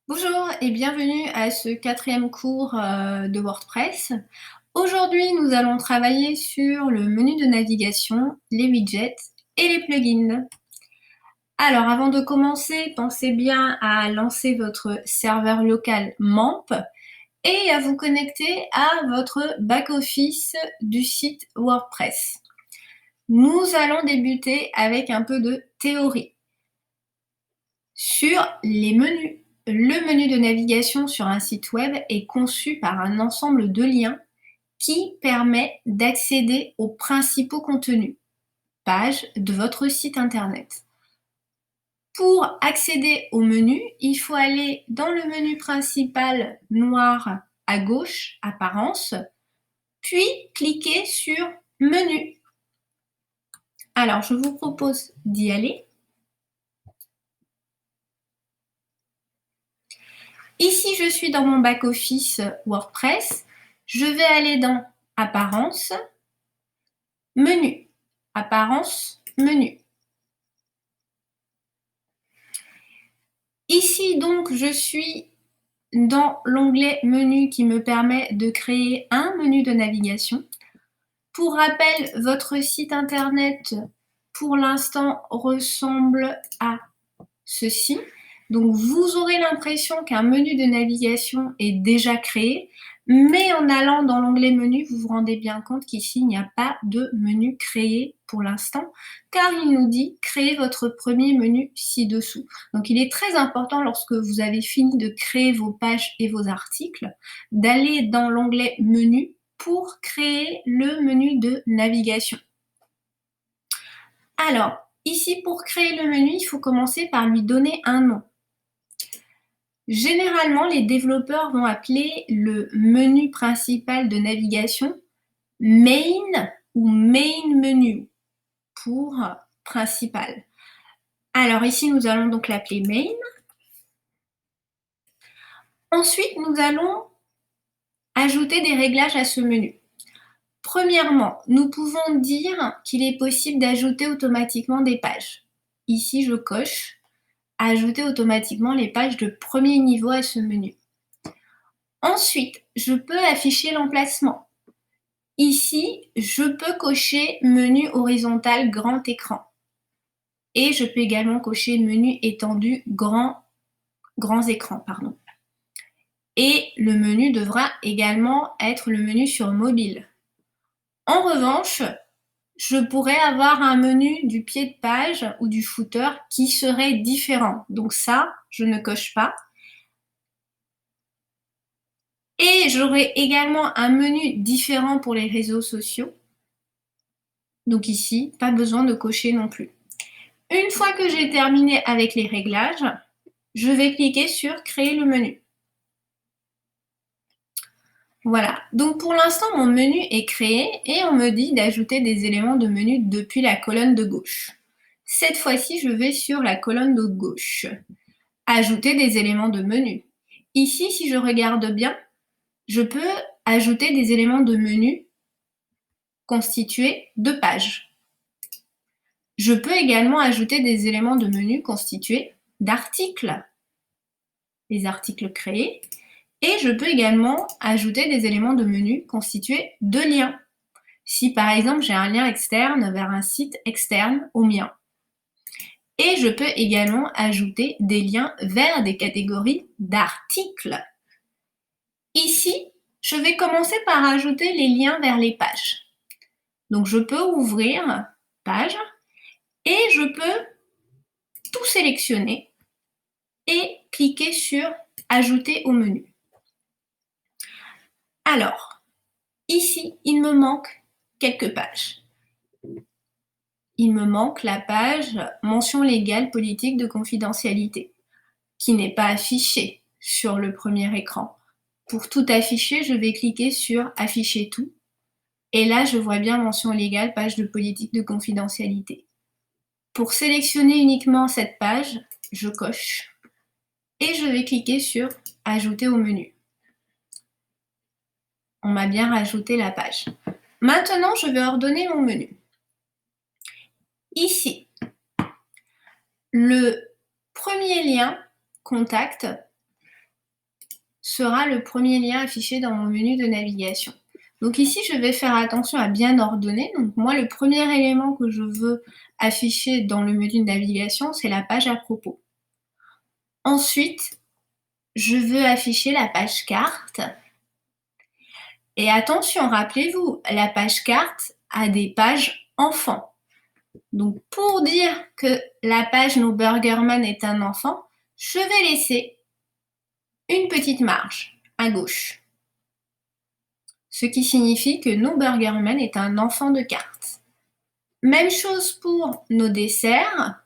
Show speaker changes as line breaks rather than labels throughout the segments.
Bonjour et bienvenue à ce quatrième cours de WordPress. Aujourd'hui, nous allons travailler sur le menu de navigation, les widgets et les plugins. Alors, avant de commencer, pensez bien à lancer votre serveur local MAMP et à vous connecter à votre back-office du site WordPress. Nous allons débuter avec un peu de théorie sur les menus. Le menu de navigation sur un site web est conçu par un ensemble de liens qui permet d'accéder aux principaux contenus, pages de votre site internet. Pour accéder au menu, il faut aller dans le menu principal noir à gauche, apparence, puis cliquer sur menu. Alors, je vous propose d'y aller. Ici, je suis dans mon back-office WordPress. Je vais aller dans Apparence, Menu. Apparence, Menu. Ici, donc, je suis dans l'onglet Menu qui me permet de créer un menu de navigation. Pour rappel, votre site internet, pour l'instant, ressemble à ceci. Donc, vous aurez l'impression qu'un menu de navigation est déjà créé, mais en allant dans l'onglet menu, vous vous rendez bien compte qu'ici, il n'y a pas de menu créé pour l'instant, car il nous dit créer votre premier menu ci-dessous. Donc, il est très important lorsque vous avez fini de créer vos pages et vos articles, d'aller dans l'onglet menu pour créer le menu de navigation. Alors, ici, pour créer le menu, il faut commencer par lui donner un nom. Généralement, les développeurs vont appeler le menu principal de navigation Main ou Main Menu pour principal. Alors ici, nous allons donc l'appeler Main. Ensuite, nous allons ajouter des réglages à ce menu. Premièrement, nous pouvons dire qu'il est possible d'ajouter automatiquement des pages. Ici, je coche ajouter automatiquement les pages de premier niveau à ce menu. Ensuite, je peux afficher l'emplacement. Ici, je peux cocher menu horizontal grand écran. Et je peux également cocher menu étendu grands écrans. Et le menu devra également être le menu sur mobile. En revanche, je pourrais avoir un menu du pied de page ou du footer qui serait différent. Donc ça, je ne coche pas. Et j'aurai également un menu différent pour les réseaux sociaux. Donc ici, pas besoin de cocher non plus. Une fois que j'ai terminé avec les réglages, je vais cliquer sur créer le menu. Voilà, donc pour l'instant mon menu est créé et on me dit d'ajouter des éléments de menu depuis la colonne de gauche. Cette fois-ci, je vais sur la colonne de gauche. Ajouter des éléments de menu. Ici, si je regarde bien, je peux ajouter des éléments de menu constitués de pages. Je peux également ajouter des éléments de menu constitués d'articles. Les articles créés. Et je peux également ajouter des éléments de menu constitués de liens. Si par exemple j'ai un lien externe vers un site externe au mien. Et je peux également ajouter des liens vers des catégories d'articles. Ici, je vais commencer par ajouter les liens vers les pages. Donc je peux ouvrir page et je peux tout sélectionner et cliquer sur ajouter au menu. Alors, ici, il me manque quelques pages. Il me manque la page mention légale politique de confidentialité, qui n'est pas affichée sur le premier écran. Pour tout afficher, je vais cliquer sur afficher tout. Et là, je vois bien mention légale, page de politique de confidentialité. Pour sélectionner uniquement cette page, je coche et je vais cliquer sur ajouter au menu. On m'a bien rajouté la page. Maintenant, je vais ordonner mon menu. Ici, le premier lien, contact, sera le premier lien affiché dans mon menu de navigation. Donc ici, je vais faire attention à bien ordonner. Donc moi, le premier élément que je veux afficher dans le menu de navigation, c'est la page à propos. Ensuite, je veux afficher la page carte. Et attention, rappelez-vous, la page carte a des pages enfants. Donc pour dire que la page No Burgerman est un enfant, je vais laisser une petite marge à gauche. Ce qui signifie que No Burgerman est un enfant de carte. Même chose pour nos desserts.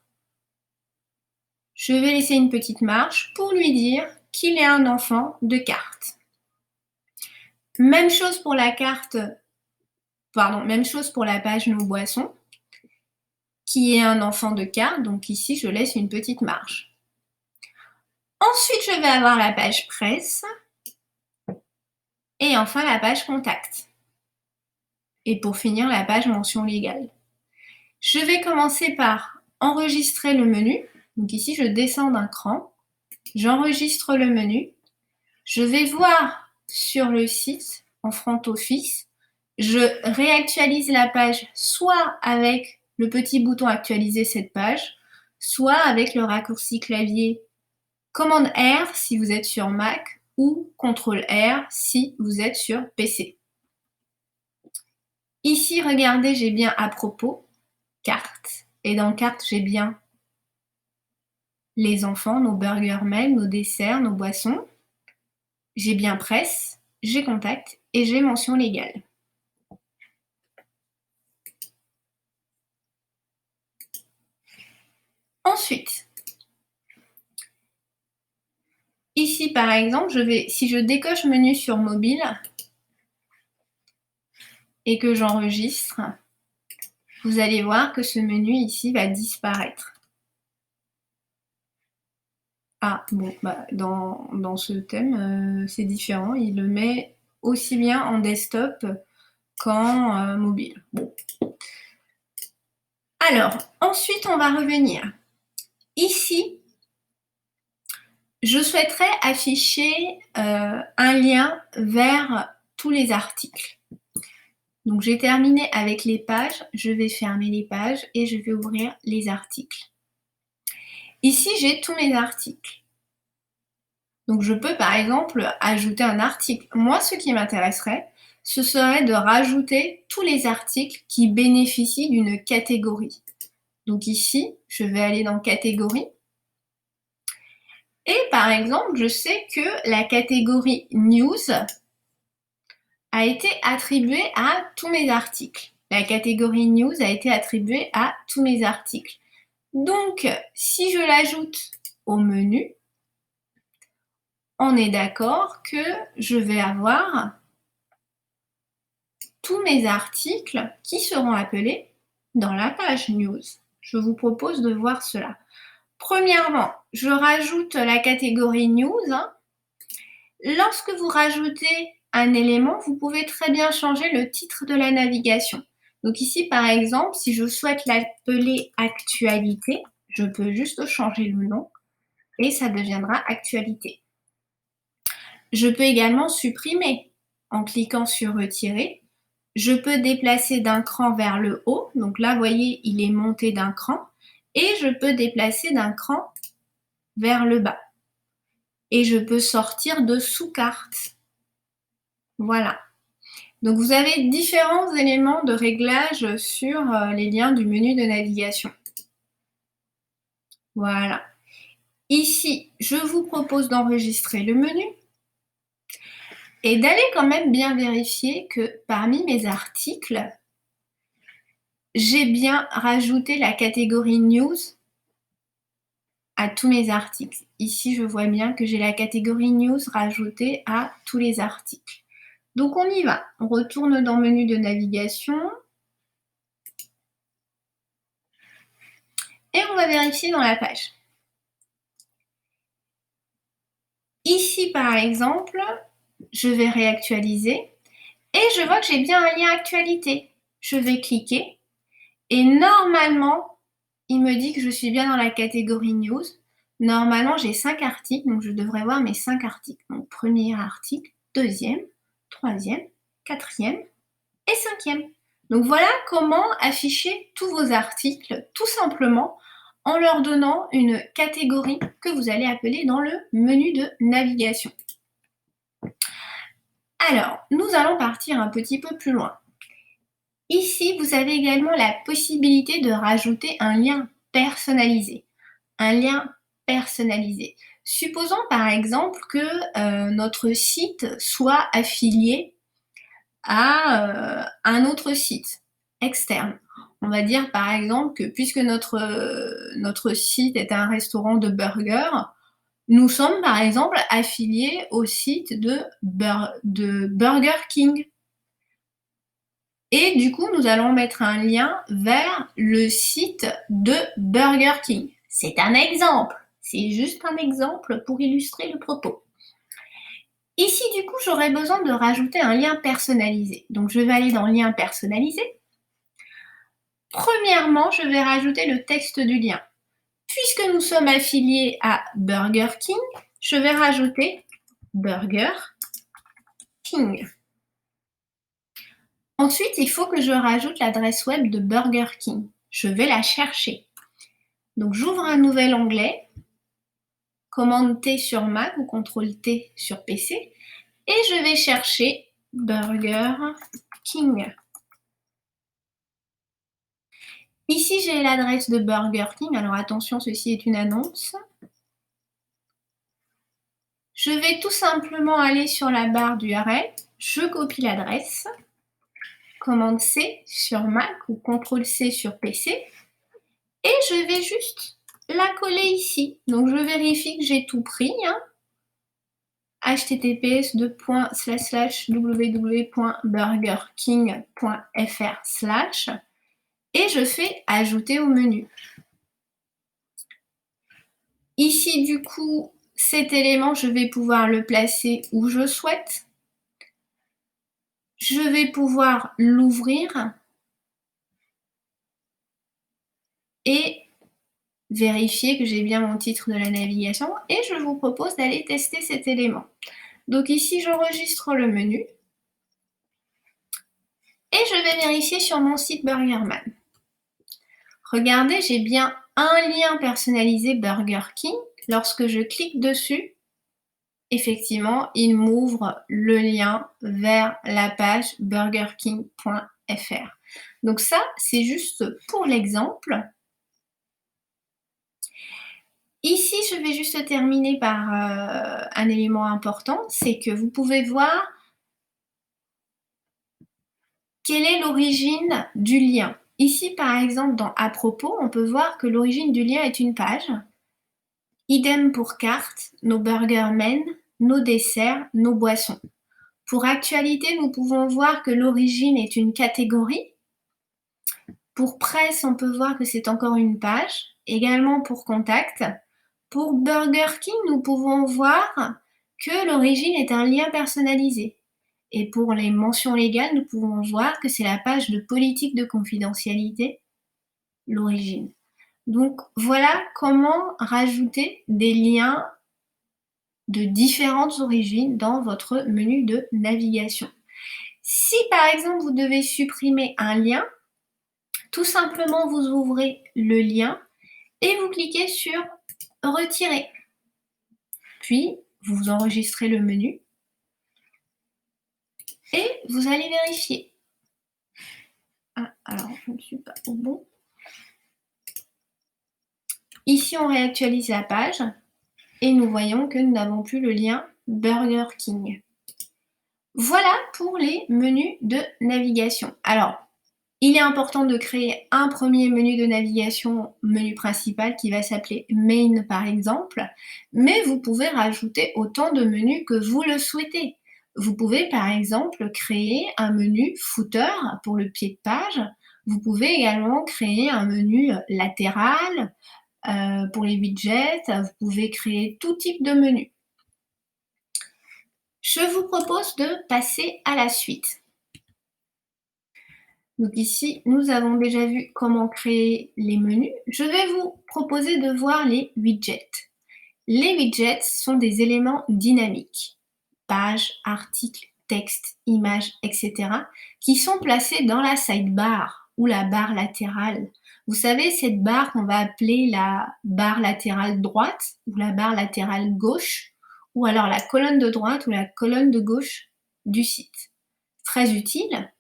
Je vais laisser une petite marge pour lui dire qu'il est un enfant de carte. Même chose pour la même chose pour la page Nos boissons, qui est un enfant de carte, donc ici je laisse une petite marge. Ensuite, je vais avoir la page presse et enfin la page contact. Et pour finir, la page mention légale. Je vais commencer par enregistrer le menu. Donc ici, je descends d'un cran, j'enregistre le menu, je vais voir sur le site en front office, je réactualise la page soit avec le petit bouton actualiser cette page, soit avec le raccourci clavier commande R si vous êtes sur Mac ou CTRL R si vous êtes sur PC. Ici, regardez, j'ai bien à propos, carte, et dans carte, j'ai bien les enfants, nos burgermen, nos desserts, nos boissons. J'ai bien presse, j'ai contact et j'ai mention légale. Ensuite, ici par exemple, si je décoche menu sur mobile et que j'enregistre, vous allez voir que ce menu ici va disparaître. Ah bon, dans ce thème, c'est différent. Il le met aussi bien en desktop qu'en mobile. Bon. Alors, ensuite, on va revenir. Ici, je souhaiterais afficher un lien vers tous les articles. Donc, j'ai terminé avec les pages. Je vais fermer les pages et je vais ouvrir les articles. Ici, j'ai tous mes articles. Donc, je peux, par exemple, ajouter un article. Moi, ce qui m'intéresserait, ce serait de rajouter tous les articles qui bénéficient d'une catégorie. Donc ici, je vais aller dans catégorie. Et par exemple, je sais que la catégorie news a été attribuée à tous mes articles. La catégorie news a été attribuée à tous mes articles. Donc, si je l'ajoute au menu, on est d'accord que je vais avoir tous mes articles qui seront appelés dans la page news. Je vous propose de voir cela. Premièrement, je rajoute la catégorie news. Lorsque vous rajoutez un élément, vous pouvez très bien changer le titre de la navigation. Donc ici, par exemple, si je souhaite l'appeler actualité, je peux juste changer le nom et ça deviendra actualité. Je peux également supprimer en cliquant sur retirer. Je peux déplacer d'un cran vers le haut. Donc là, vous voyez, il est monté d'un cran. Et je peux déplacer d'un cran vers le bas. Et je peux sortir de sous-carte. Voilà. Donc vous avez différents éléments de réglage sur les liens du menu de navigation. Voilà. Ici, je vous propose d'enregistrer le menu et d'aller quand même bien vérifier que parmi mes articles, j'ai bien rajouté la catégorie news à tous mes articles. Ici, je vois bien que j'ai la catégorie news rajoutée à tous les articles. Donc on y va. On retourne dans le menu de navigation. Et on va vérifier dans la page. Ici, par exemple, je vais réactualiser et je vois que j'ai bien un lien actualité. Je vais cliquer et normalement, il me dit que je suis bien dans la catégorie news. Normalement, j'ai 5 articles, donc je devrais voir mes 5 articles. Donc, premier article, deuxième, troisième, quatrième et cinquième. Donc voilà comment afficher tous vos articles, tout simplement en leur donnant une catégorie que vous allez appeler dans le menu de navigation. Alors, nous allons partir un petit peu plus loin. Ici, vous avez également la possibilité de rajouter un lien personnalisé. Un lien personnalisé. Supposons par exemple que notre site soit affilié à un autre site externe. On va dire par exemple que puisque notre site est un restaurant de burgers, nous sommes par exemple affiliés au site de Burger King. Et du coup, nous allons mettre un lien vers le site de Burger King. C'est un exemple. C'est juste un exemple pour illustrer le propos. Ici, du coup, j'aurais besoin de rajouter un lien personnalisé. Donc, je vais aller dans Lien personnalisé. Premièrement, je vais rajouter le texte du lien. Puisque nous sommes affiliés à Burger King, je vais rajouter Burger King. Ensuite, il faut que je rajoute l'adresse web de Burger King. Je vais la chercher. Donc, j'ouvre un nouvel onglet, commande T sur Mac ou CTRL T sur PC, et je vais chercher Burger King. Ici, j'ai l'adresse de Burger King. Alors attention, ceci est une annonce. Je vais tout simplement aller sur la barre d'URL, je copie l'adresse, commande C sur Mac ou CTRL C sur PC, et je vais juste la coller ici. Donc je vérifie que j'ai tout pris. https://www.burgerking.fr/ et je fais ajouter au menu. Ici, du coup, cet élément, je vais pouvoir le placer où je souhaite. Je vais pouvoir l'ouvrir et vérifier que j'ai bien mon titre de la navigation et je vous propose d'aller tester cet élément. Donc ici, j'enregistre le menu et je vais vérifier sur mon site Burgerman. Regardez, j'ai bien un lien personnalisé Burger King. Lorsque je clique dessus, effectivement, il m'ouvre le lien vers la page burgerking.fr. Donc ça, c'est juste pour l'exemple. Ici, je vais juste terminer par un élément important, c'est que vous pouvez voir quelle est l'origine du lien. Ici, par exemple, dans À propos, on peut voir que l'origine du lien est une page. Idem pour carte, nos burgers men, nos desserts, nos boissons. Pour actualité, nous pouvons voir que l'origine est une catégorie. Pour presse, on peut voir que c'est encore une page. Également pour contact. Pour Burger King, nous pouvons voir que l'origine est un lien personnalisé. Et pour les mentions légales, nous pouvons voir que c'est la page de politique de confidentialité, l'origine. Donc voilà comment rajouter des liens de différentes origines dans votre menu de navigation. Si par exemple vous devez supprimer un lien, tout simplement vous ouvrez le lien et vous cliquez sur Retirer. Puis vous enregistrez le menu et vous allez vérifier. Ah, alors je ne suis pas au bon. Ici on réactualise la page et nous voyons que nous n'avons plus le lien Burger King. Voilà pour les menus de navigation. Alors, il est important de créer un premier menu de navigation, menu principal, qui va s'appeler Main par exemple, mais vous pouvez rajouter autant de menus que vous le souhaitez. Vous pouvez par exemple créer un menu footer pour le pied de page. Vous pouvez également créer un menu latéral pour les widgets. Vous pouvez créer tout type de menu. Je vous propose de passer à la suite. Donc ici, nous avons déjà vu comment créer les menus. Je vais vous proposer de voir les widgets. Les widgets sont des éléments dynamiques, pages, articles, textes, images, etc., qui sont placés dans la sidebar ou la barre latérale. Vous savez, cette barre qu'on va appeler la barre latérale droite ou la barre latérale gauche, ou alors la colonne de droite ou la colonne de gauche du site. Très utile,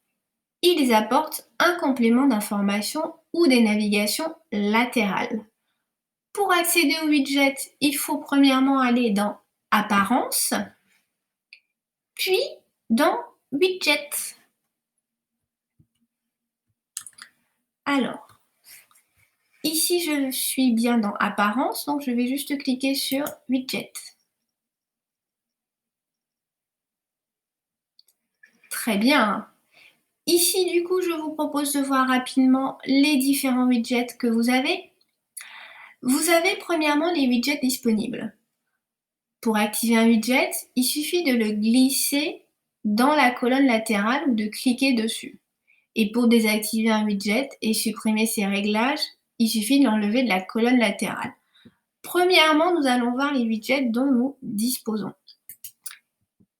ils apportent un complément d'information ou des navigations latérales. Pour accéder au widget, il faut premièrement aller dans Apparence, puis dans Widget. Alors, ici je suis bien dans Apparence, donc je vais juste cliquer sur Widget. Très bien. Ici, du coup, je vous propose de voir rapidement les différents widgets que vous avez. Vous avez premièrement les widgets disponibles. Pour activer un widget, il suffit de le glisser dans la colonne latérale ou de cliquer dessus. Et pour désactiver un widget et supprimer ses réglages, il suffit de l'enlever de la colonne latérale. Premièrement, nous allons voir les widgets dont nous disposons.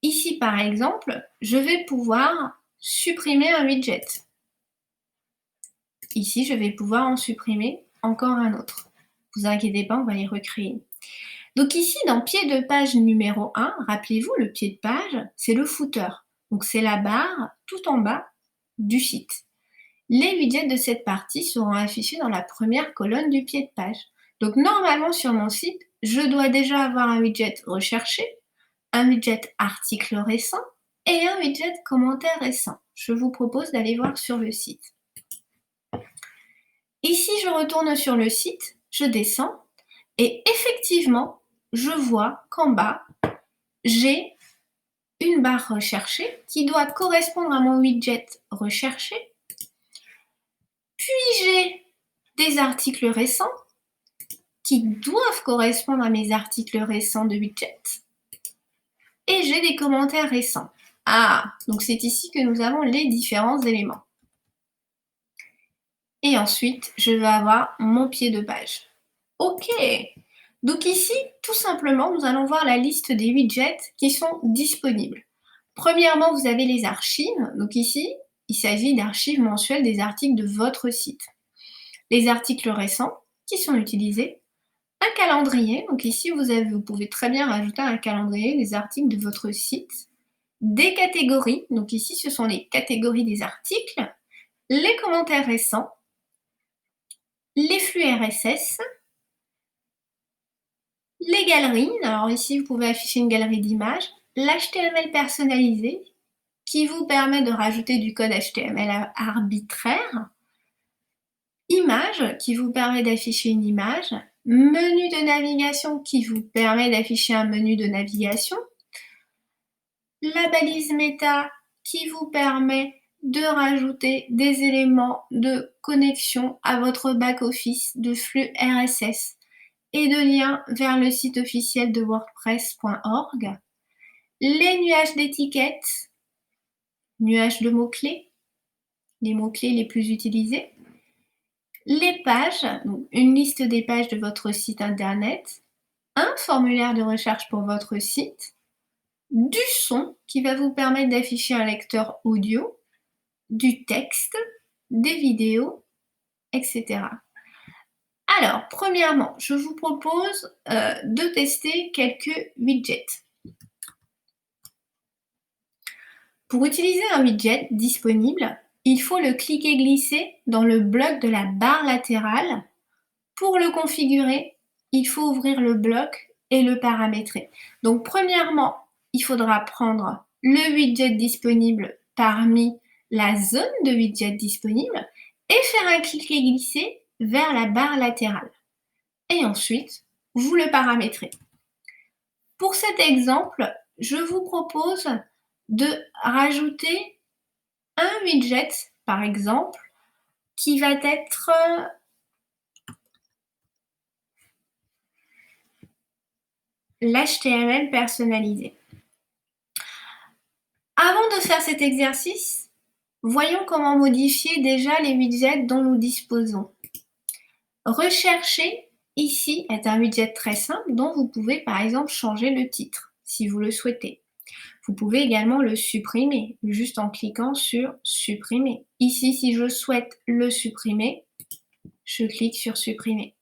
Ici, par exemple, je vais pouvoir supprimer un widget. Ici, je vais pouvoir en supprimer encore un autre. Ne vous inquiétez pas, on va les recréer. Donc ici, dans pied de page numéro 1, rappelez-vous, le pied de page, c'est le footer. Donc c'est la barre tout en bas du site. Les widgets de cette partie seront affichés dans la première colonne du pied de page. Donc normalement sur mon site, je dois déjà avoir un widget recherché, un widget article récent et un widget commentaire récent. Je vous propose d'aller voir sur le site. Ici, je retourne sur le site, je descends et effectivement, je vois qu'en bas, j'ai une barre recherchée qui doit correspondre à mon widget recherché. Puis j'ai des articles récents qui doivent correspondre à mes articles récents de widget. Et j'ai des commentaires récents. Ah, donc c'est ici que nous avons les différents éléments. Et ensuite, je vais avoir mon pied de page. Ok, donc ici, tout simplement, nous allons voir la liste des widgets qui sont disponibles. Premièrement, vous avez les archives. Donc ici, il s'agit d'archives mensuelles des articles de votre site. Les articles récents qui sont utilisés. Un calendrier. Donc ici, vous pouvez très bien rajouter un calendrier des articles de votre site. Des catégories. Donc ici, ce sont les catégories des articles. Les commentaires récents. Les flux RSS. Les galeries, alors ici vous pouvez afficher une galerie d'images, l'HTML personnalisé qui vous permet de rajouter du code HTML arbitraire, images qui vous permet d'afficher une image, menu de navigation qui vous permet d'afficher un menu de navigation, la balise méta qui vous permet de rajouter des éléments de connexion à votre back-office de flux RSS et de liens vers le site officiel de wordpress.org, les nuages d'étiquettes, nuages de mots-clés, les mots-clés les plus utilisés, les pages, donc une liste des pages de votre site internet, un formulaire de recherche pour votre site, du son qui va vous permettre d'afficher un lecteur audio, du texte, des vidéos, etc. Alors, premièrement, je vous propose de tester quelques widgets. Pour utiliser un widget disponible, il faut le cliquer-glisser dans le bloc de la barre latérale. Pour le configurer, il faut ouvrir le bloc et le paramétrer. Donc, premièrement, il faudra prendre le widget disponible parmi la zone de widget disponible et faire un cliquer-glisser vers la barre latérale. Et ensuite, vous le paramétrez. Pour cet exemple, je vous propose de rajouter un widget, par exemple, qui va être l'HTML personnalisé. Avant de faire cet exercice, voyons comment modifier déjà les widgets dont nous disposons. Rechercher, ici est un widget très simple dont vous pouvez par exemple changer le titre si vous le souhaitez. Vous pouvez également le supprimer juste en cliquant sur supprimer. Ici, si je souhaite le supprimer, je clique sur supprimer.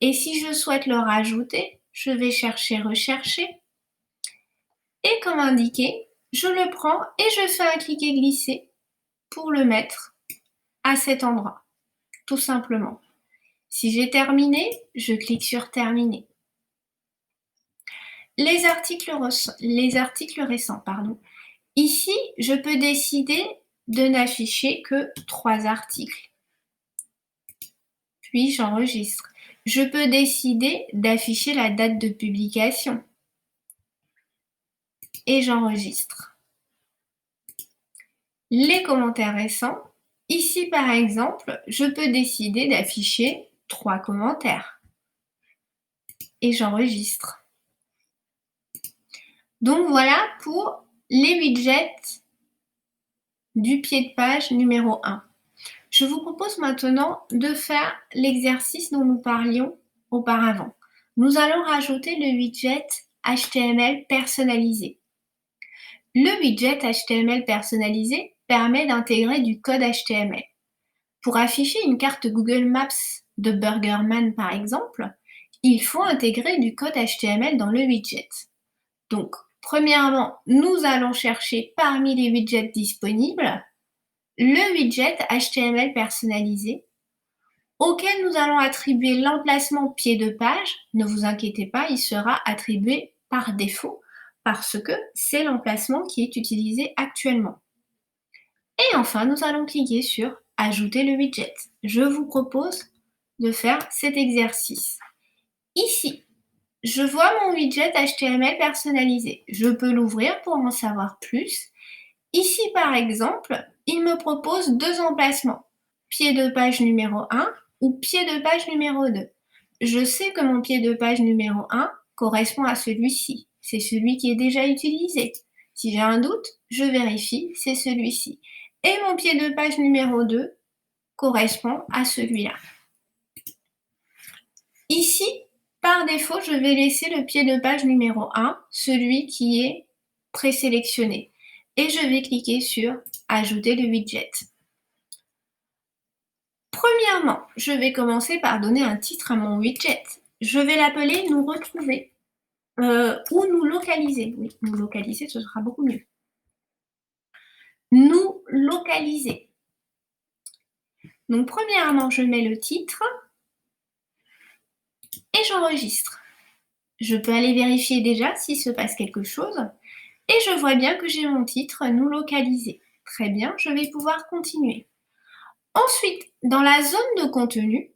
Et si je souhaite le rajouter, je vais chercher rechercher. Et comme indiqué, je le prends et je fais un cliquer glisser pour le mettre à cet endroit, tout simplement. Si j'ai terminé, je clique sur terminer. Les articles récents, pardon. Ici, je peux décider de n'afficher que 3 articles. Puis j'enregistre. Je peux décider d'afficher la date de publication. Et j'enregistre. Les commentaires récents. Ici, par exemple, je peux décider d'afficher 3 commentaires. Et j'enregistre. Donc voilà pour les widgets du pied de page numéro 1. Je vous propose maintenant de faire l'exercice dont nous parlions auparavant. Nous allons rajouter le widget HTML personnalisé. Le widget HTML personnalisé permet d'intégrer du code HTML. Pour afficher une carte Google Maps de Burgerman par exemple, il faut intégrer du code HTML dans le widget. Donc, premièrement, nous allons chercher parmi les widgets disponibles le widget HTML personnalisé auquel nous allons attribuer l'emplacement pied de page. Ne vous inquiétez pas, il sera attribué par défaut parce que c'est l'emplacement qui est utilisé actuellement. Et enfin, nous allons cliquer sur Ajouter le widget. Je vous propose de faire cet exercice. Ici, je vois mon widget HTML personnalisé. Je peux l'ouvrir pour en savoir plus. Ici, par exemple, il me propose 2 emplacements, pied de page numéro 1 ou pied de page numéro 2. Je sais que mon pied de page numéro 1 correspond à celui-ci. C'est celui qui est déjà utilisé. Si j'ai un doute, je vérifie, c'est celui-ci. Et mon pied de page numéro 2 correspond à celui-là. Ici, par défaut, je vais laisser le pied de page numéro 1, celui qui est présélectionné. Et je vais cliquer sur Ajouter le widget. Premièrement, je vais commencer par donner un titre à mon widget. Je vais l'appeler Nous retrouver ou Nous localiser. Oui, Nous localiser, ce sera beaucoup mieux. Nous localiser. Donc, premièrement, je mets le titre et j'enregistre. Je peux aller vérifier déjà s'il se passe quelque chose et je vois bien que j'ai mon titre Nous localiser. Très bien, je vais pouvoir continuer. Ensuite, dans la zone de contenu,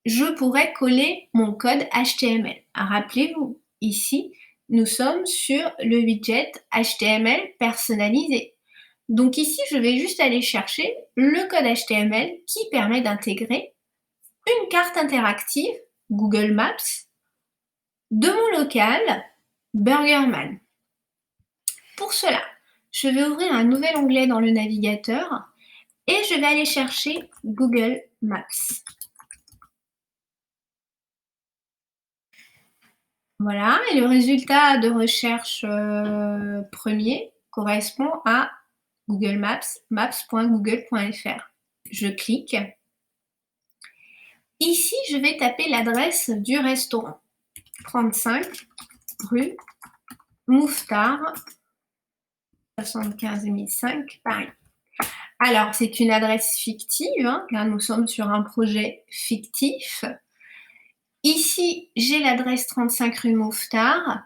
je pourrais coller mon code HTML. Rappelez-vous, ici, nous sommes sur le widget HTML personnalisé. Donc ici, je vais juste aller chercher le code HTML qui permet d'intégrer une carte interactive Google Maps de mon local Burgerman. Pour cela, je vais ouvrir un nouvel onglet dans le navigateur et je vais aller chercher Google Maps. Voilà, et le résultat de recherche premier correspond à Google Maps, maps.google.fr. Je clique. Ici, je vais taper l'adresse du restaurant. 35 rue Mouffetard, 75 005, Paris. Alors, c'est une adresse fictive, hein, car nous sommes sur un projet fictif. Ici, j'ai l'adresse 35 rue Mouffetard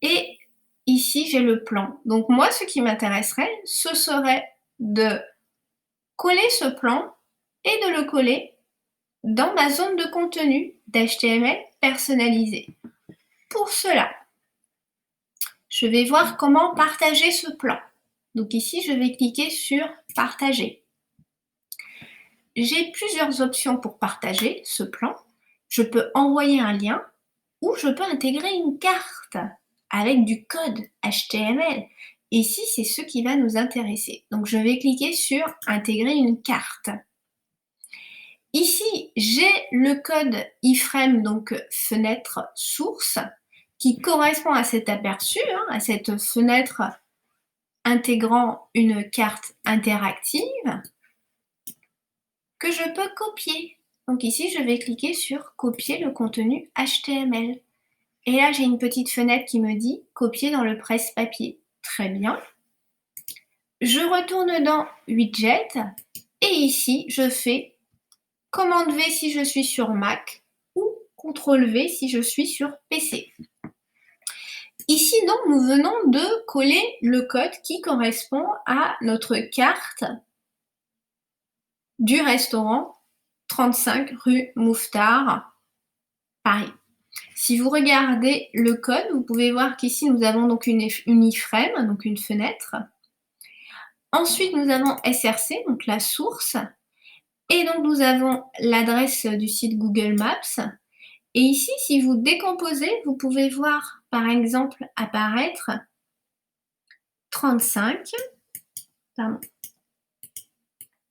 et ici, j'ai le plan. Donc moi, ce qui m'intéresserait, ce serait de coller ce plan et de le coller dans ma zone de contenu d'HTML personnalisé. Pour cela, je vais voir comment partager ce plan. Donc ici, je vais cliquer sur Partager. J'ai plusieurs options pour partager ce plan. Je peux envoyer un lien ou je peux intégrer une carte avec du code HTML. Ici, c'est ce qui va nous intéresser. Donc, je vais cliquer sur Intégrer une carte. Ici, j'ai le code iframe, donc fenêtre source, qui correspond à cet aperçu, à cette fenêtre intégrant une carte interactive que je peux copier. Donc ici, je vais cliquer sur copier le contenu HTML. Et là, j'ai une petite fenêtre qui me dit copier dans le presse-papier. Très bien. Je retourne dans Widget et ici, je fais commande V si je suis sur Mac ou CTRL V si je suis sur PC. Ici, donc, nous venons de coller le code qui correspond à notre carte du restaurant 35 rue Mouffetard, Paris. Si vous regardez le code, vous pouvez voir qu'ici, nous avons donc une iframe, donc une fenêtre. Ensuite, nous avons SRC, donc la source. Et donc, nous avons l'adresse du site Google Maps. Et ici, si vous décomposez, vous pouvez voir, par exemple, apparaître 35, pardon,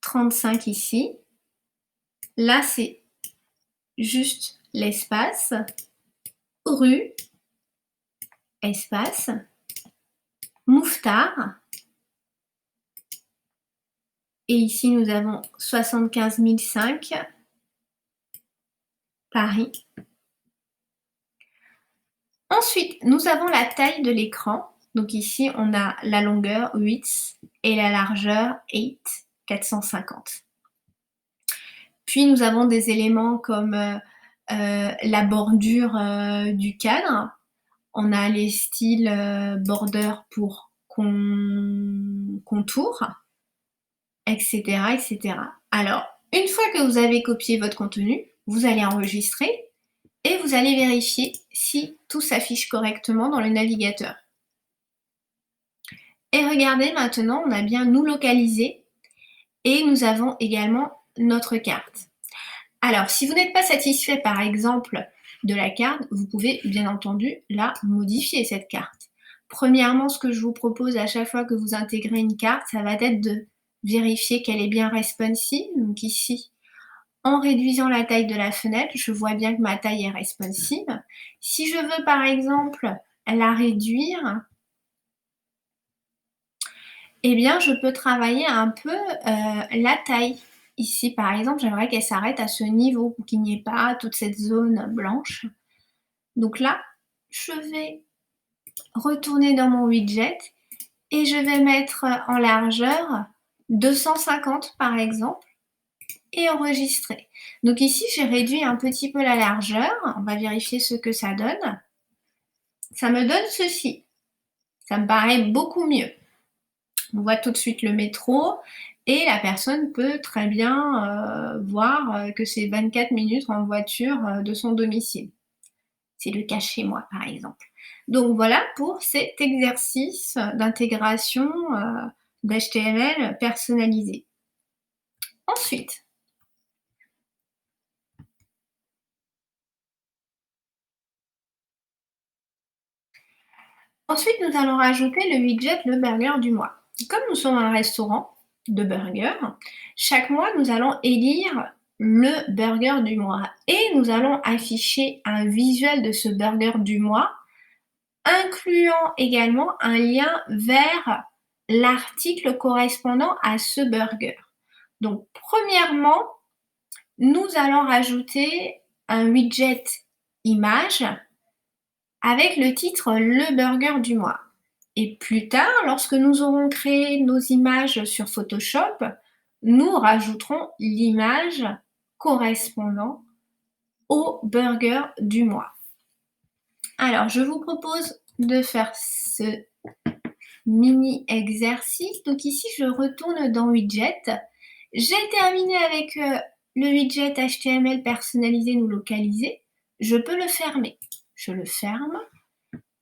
35 ici. Là, c'est juste l'espace, rue, espace, Mouffetard. Et ici, nous avons 75 005, Paris. Ensuite, nous avons la taille de l'écran. Donc ici, on a la longueur 8 et la largeur 8, 450. Puis, nous avons des éléments comme la bordure du cadre. On a les styles border pour contour, etc., etc. Alors, une fois que vous avez copié votre contenu, vous allez enregistrer et vous allez vérifier si tout s'affiche correctement dans le navigateur. Et regardez, maintenant, on a bien nous localisé et nous avons également notre carte. Alors, si vous n'êtes pas satisfait, par exemple, de la carte, vous pouvez bien entendu la modifier, cette carte. Premièrement, ce que je vous propose à chaque fois que vous intégrez une carte, ça va être de vérifier qu'elle est bien responsive. Donc ici, en réduisant la taille de la fenêtre, je vois bien que ma taille est responsive. Si je veux, par exemple, la réduire, eh bien, je peux travailler un peu la taille. Ici, par exemple, j'aimerais qu'elle s'arrête à ce niveau, pour qu'il n'y ait pas toute cette zone blanche. Donc là, je vais retourner dans mon widget et je vais mettre en largeur 250 par exemple et enregistrer. Donc ici, j'ai réduit un petit peu la largeur. On va vérifier ce que ça donne. Ça me donne ceci. Ça me paraît beaucoup mieux. On voit tout de suite le métro et la personne peut très bien voir que c'est 24 minutes en voiture de son domicile. C'est le cas chez moi, par exemple. Donc voilà pour cet exercice d'intégration d'HTML personnalisé. Ensuite, nous allons rajouter le widget le burger du mois. Comme nous sommes un restaurant de burgers, chaque mois, nous allons élire le burger du mois et nous allons afficher un visuel de ce burger du mois, incluant également un lien vers l'article correspondant à ce burger. Donc, premièrement, nous allons rajouter un widget image avec le titre Le burger du mois. Et plus tard, lorsque nous aurons créé nos images sur Photoshop, nous rajouterons l'image correspondant au burger du mois. Alors, je vous propose de faire ce mini exercice. Donc ici, je retourne dans Widget. J'ai terminé avec le widget HTML personnalisé nous localiser. Je peux le fermer. Je le ferme.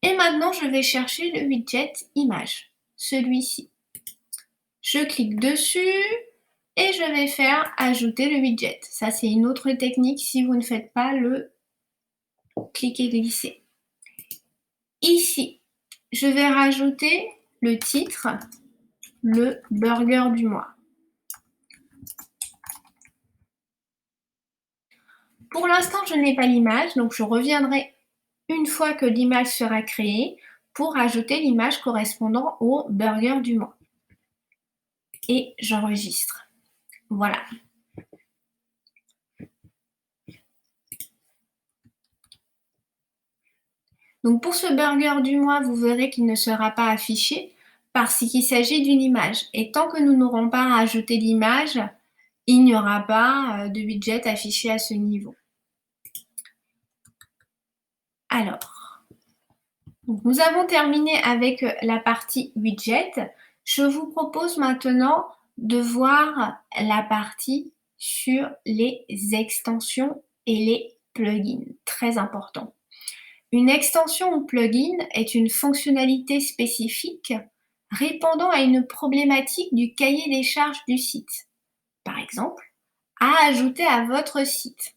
Et maintenant, je vais chercher le widget image, celui-ci. Je clique dessus et je vais faire ajouter le widget. Ça, c'est une autre technique si vous ne faites pas le cliquer glisser. Ici, je vais rajouter le titre, le burger du mois. Pour l'instant, je n'ai pas l'image, donc je reviendrai une fois que l'image sera créée pour ajouter l'image correspondant au burger du mois. Et j'enregistre. Voilà. Donc pour ce burger du mois, vous verrez qu'il ne sera pas affiché parce qu'il s'agit d'une image. Et tant que nous n'aurons pas rajouté l'image, il n'y aura pas de widget affiché à ce niveau. Alors, donc nous avons terminé avec la partie widget. Je vous propose maintenant de voir la partie sur les extensions et les plugins. Très important. Une extension ou plugin est une fonctionnalité spécifique répondant à une problématique du cahier des charges du site. Par exemple, à ajouter à votre site.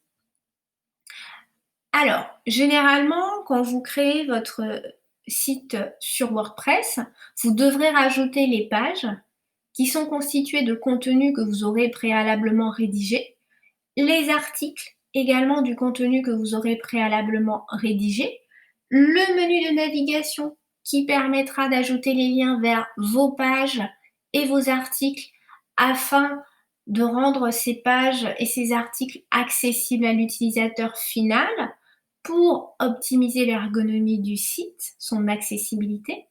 Alors, généralement, quand vous créez votre site sur WordPress, vous devrez rajouter les pages qui sont constituées de contenu que vous aurez préalablement rédigé, les articles également du contenu que vous aurez préalablement rédigé, le menu de navigation qui permettra d'ajouter les liens vers vos pages et vos articles afin de rendre ces pages et ces articles accessibles à l'utilisateur final pour optimiser l'ergonomie du site, son accessibilité.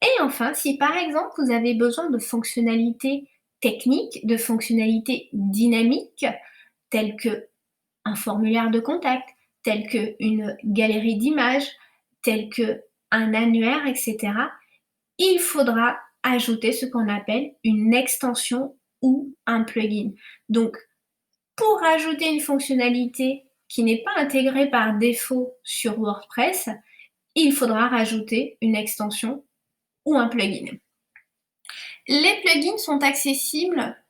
Et enfin, si par exemple vous avez besoin de fonctionnalités techniques, de fonctionnalités dynamiques, telles que un formulaire de contact, telles qu'une galerie d'images, telles qu'un annuaire, etc., il faudra ajouter ce qu'on appelle une extension ou un plugin. Donc, pour ajouter une fonctionnalité qui n'est pas intégrée par défaut sur WordPress, il faudra rajouter une extension ou un plugin. Les plugins sont accessibles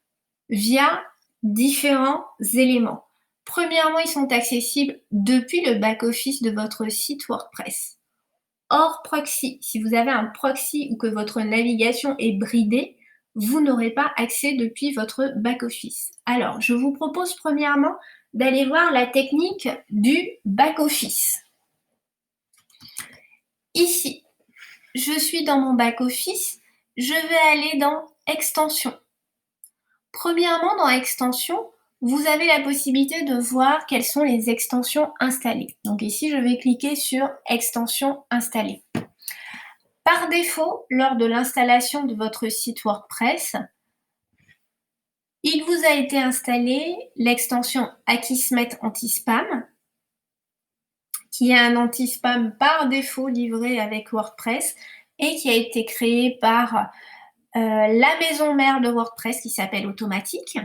via différents éléments. Premièrement, ils sont accessibles depuis le back-office de votre site WordPress. Hors proxy, si vous avez un proxy ou que votre navigation est bridée, vous n'aurez pas accès depuis votre back-office. Alors, je vous propose premièrement d'aller voir la technique du back-office. Ici, je suis dans mon back-office, je vais aller dans Extensions. Premièrement, dans Extensions, vous avez la possibilité de voir quelles sont les extensions installées. Donc ici, je vais cliquer sur Extensions installées. Par défaut, lors de l'installation de votre site WordPress, il vous a été installé l'extension Akismet Anti-Spam, qui est un anti-spam par défaut livré avec WordPress et qui a été créé par la maison mère de WordPress qui s'appelle Automatique.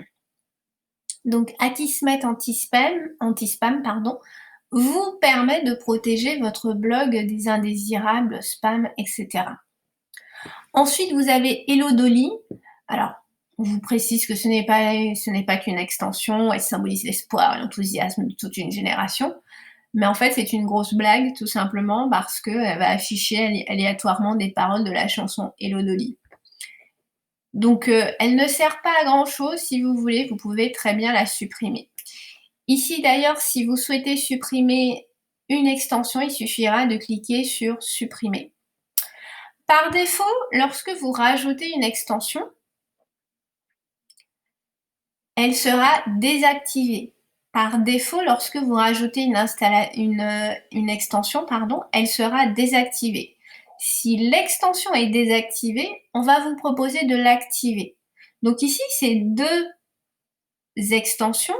Donc Akismet Anti-Spam, vous permet de protéger votre blog des indésirables, spam, etc. Ensuite, vous avez Hello Dolly. Alors, on vous précise que ce n'est pas qu'une extension, elle symbolise l'espoir et l'enthousiasme de toute une génération. Mais en fait, c'est une grosse blague, tout simplement, parce qu'elle va afficher aléatoirement des paroles de la chanson Hello Dolly. Donc, elle ne sert pas à grand-chose. Si vous voulez, vous pouvez très bien la supprimer. Ici, d'ailleurs, si vous souhaitez supprimer une extension, il suffira de cliquer sur « Supprimer ». Par défaut, lorsque vous rajoutez une extension, elle sera désactivée. Par défaut, lorsque vous rajoutez une extension, elle sera désactivée. Si l'extension est désactivée, on va vous proposer de l'activer. Donc ici, ces deux extensions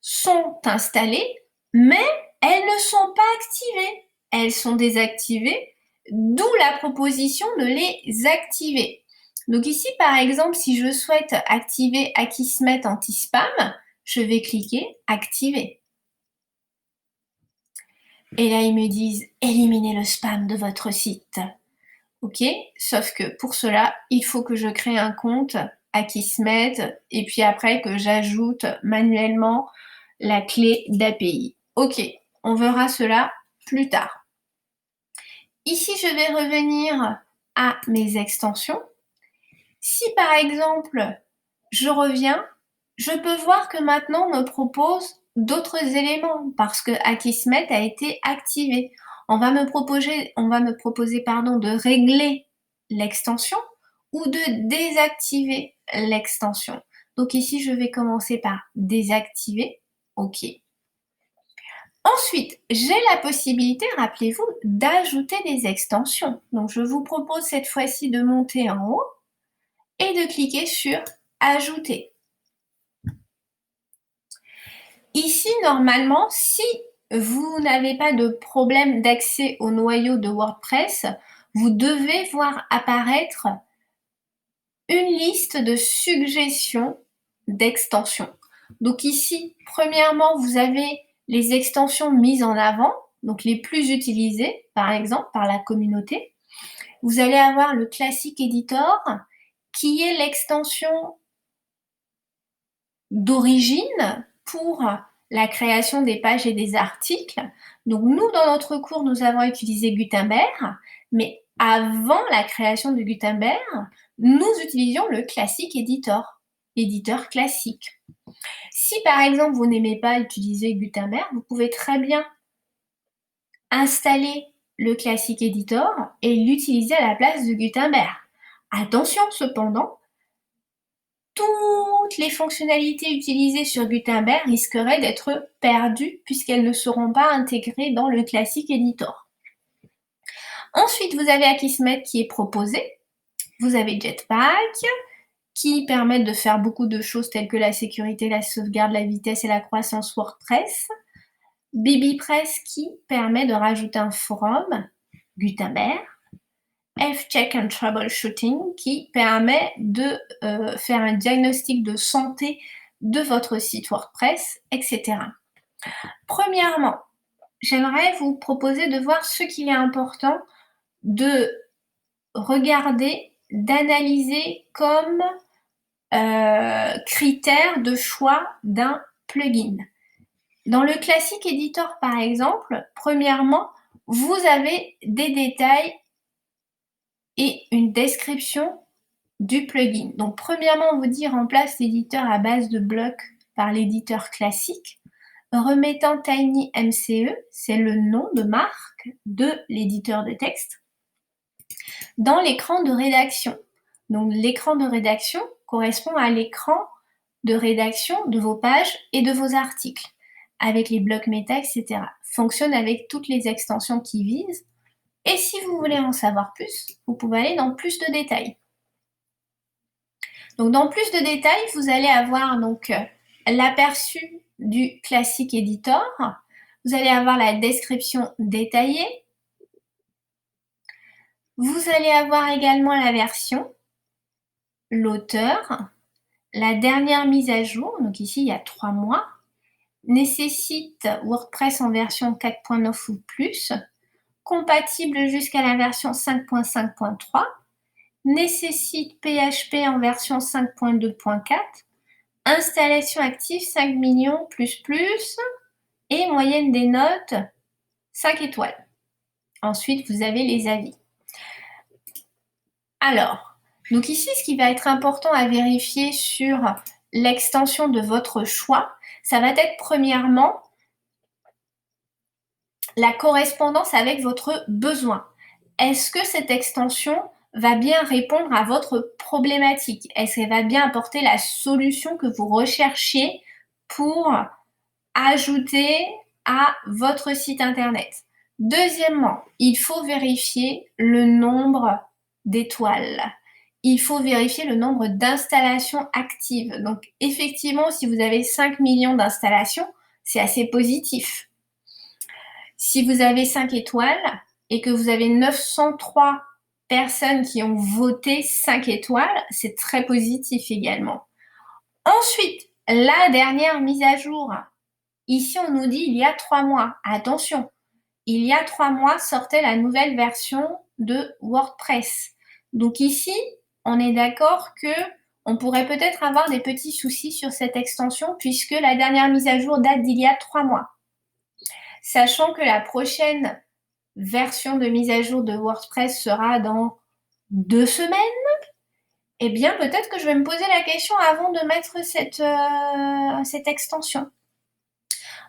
sont installées, mais elles ne sont pas activées. Elles sont désactivées, d'où la proposition de les activer. Donc ici, par exemple, si je souhaite activer Akismet Anti-Spam, je vais cliquer « Activer ». Et là, ils me disent « Éliminez le spam de votre site ». Ok, sauf que pour cela, il faut que je crée un compte Akismet et puis après que j'ajoute manuellement la clé d'API. Ok, on verra cela plus tard. Ici, je vais revenir à mes extensions. Si par exemple, je reviens, je peux voir que maintenant on me propose d'autres éléments parce que Akismet a été activé. On va me proposer de régler l'extension ou de désactiver l'extension. Donc ici, je vais commencer par désactiver. OK. Ensuite, j'ai la possibilité, rappelez-vous, d'ajouter des extensions. Donc je vous propose cette fois-ci de monter en haut et de cliquer sur Ajouter. Ici, normalement, si vous n'avez pas de problème d'accès au noyau de WordPress, vous devez voir apparaître une liste de suggestions d'extensions. Donc ici, premièrement, vous avez les extensions mises en avant, donc les plus utilisées, par exemple, par la communauté. Vous allez avoir le Classic Editor, qui est l'extension d'origine pour la création des pages et des articles. Donc nous, dans notre cours, nous avons utilisé Gutenberg, mais avant la création de Gutenberg, nous utilisions le Classic Editor, éditeur classique. Si par exemple vous n'aimez pas utiliser Gutenberg, vous pouvez très bien installer le Classic Editor et l'utiliser à la place de Gutenberg. Attention cependant, toutes les fonctionnalités utilisées sur Gutenberg risqueraient d'être perdues puisqu'elles ne seront pas intégrées dans le Classic Editor. Ensuite, vous avez Akismet qui est proposé. Vous avez Jetpack qui permettent de faire beaucoup de choses telles que la sécurité, la sauvegarde, la vitesse et la croissance WordPress. BBPress qui permet de rajouter un forum, Gutenberg. F-Check and Troubleshooting qui permet de faire un diagnostic de santé de votre site WordPress, etc. Premièrement, j'aimerais vous proposer de voir ce qu'il est important de regarder, d'analyser comme critère de choix d'un plugin. Dans le Classic Editor, par exemple, premièrement, vous avez des détails et une description du plugin. Donc, premièrement, on vous dit remplace l'éditeur à base de blocs par l'éditeur classique, remettant TinyMCE, c'est le nom de marque de l'éditeur de texte, dans l'écran de rédaction. Donc, l'écran de rédaction correspond à l'écran de rédaction de vos pages et de vos articles, avec les blocs méta, etc. Fonctionne avec toutes les extensions qui visent. Et si vous voulez en savoir plus, vous pouvez aller dans plus de détails. Donc, dans plus de détails, vous allez avoir donc l'aperçu du Classic Editor. Vous allez avoir la description détaillée. Vous allez avoir également la version, l'auteur, la dernière mise à jour. Donc ici, il y a 3 mois. Nécessite WordPress en version 4.9 ou plus. Compatible jusqu'à la version 5.5.3. Nécessite PHP en version 5.2.4. Installation active 5 millions plus et moyenne des notes 5 étoiles. Ensuite, vous avez les avis. Alors, donc ici, ce qui va être important à vérifier sur l'extension de votre choix, ça va être premièrement la correspondance avec votre besoin. Est-ce que cette extension va bien répondre à votre problématique? Est-ce qu'elle va bien apporter la solution que vous recherchiez pour ajouter à votre site internet? Deuxièmement, il faut vérifier le nombre d'étoiles. Il faut vérifier le nombre d'installations actives. Donc, effectivement, si vous avez 5 millions d'installations, c'est assez positif. Si vous avez 5 étoiles et que vous avez 903 personnes qui ont voté 5 étoiles, c'est très positif également. Ensuite, la dernière mise à jour. Ici, on nous dit il y a 3 mois. Attention, il y a 3 mois sortait la nouvelle version de WordPress. Donc ici, on est d'accord que on pourrait peut-être avoir des petits soucis sur cette extension puisque la dernière mise à jour date d'il y a 3 mois. Sachant que la prochaine version de mise à jour de WordPress sera dans 2 semaines, eh bien peut-être que je vais me poser la question avant de mettre cette extension.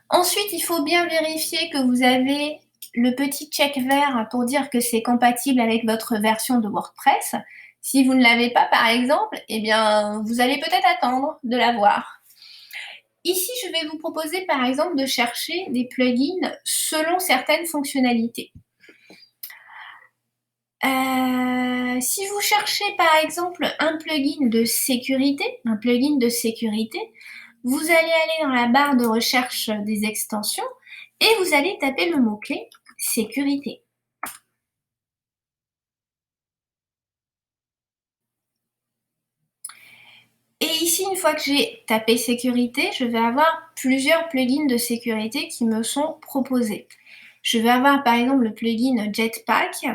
Ensuite, il faut bien vérifier que vous avez le petit check vert pour dire que c'est compatible avec votre version de WordPress. Si vous ne l'avez pas, par exemple, eh bien, vous allez peut-être attendre de l'avoir. Ici, je vais vous proposer, par exemple, de chercher des plugins selon certaines fonctionnalités. Si vous cherchez, par exemple, un plugin de sécurité, vous allez aller dans la barre de recherche des extensions et vous allez taper le mot-clé sécurité. Et ici, une fois que j'ai tapé sécurité, je vais avoir plusieurs plugins de sécurité qui me sont proposés. Je vais avoir par exemple le plugin Jetpack.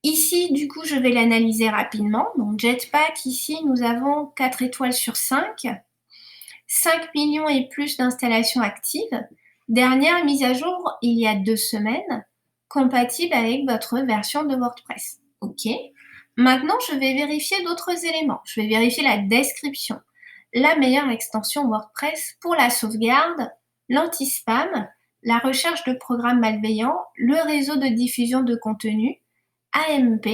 Ici, du coup, je vais l'analyser rapidement. Donc Jetpack, ici, nous avons 4 étoiles sur 5. 5 millions et plus d'installations actives. Dernière mise à jour il y a 2 semaines, compatible avec votre version de WordPress. OK. Maintenant, je vais vérifier d'autres éléments. Je vais vérifier la description, la meilleure extension WordPress pour la sauvegarde, l'anti-spam, la recherche de programmes malveillants, le réseau de diffusion de contenu, AMP.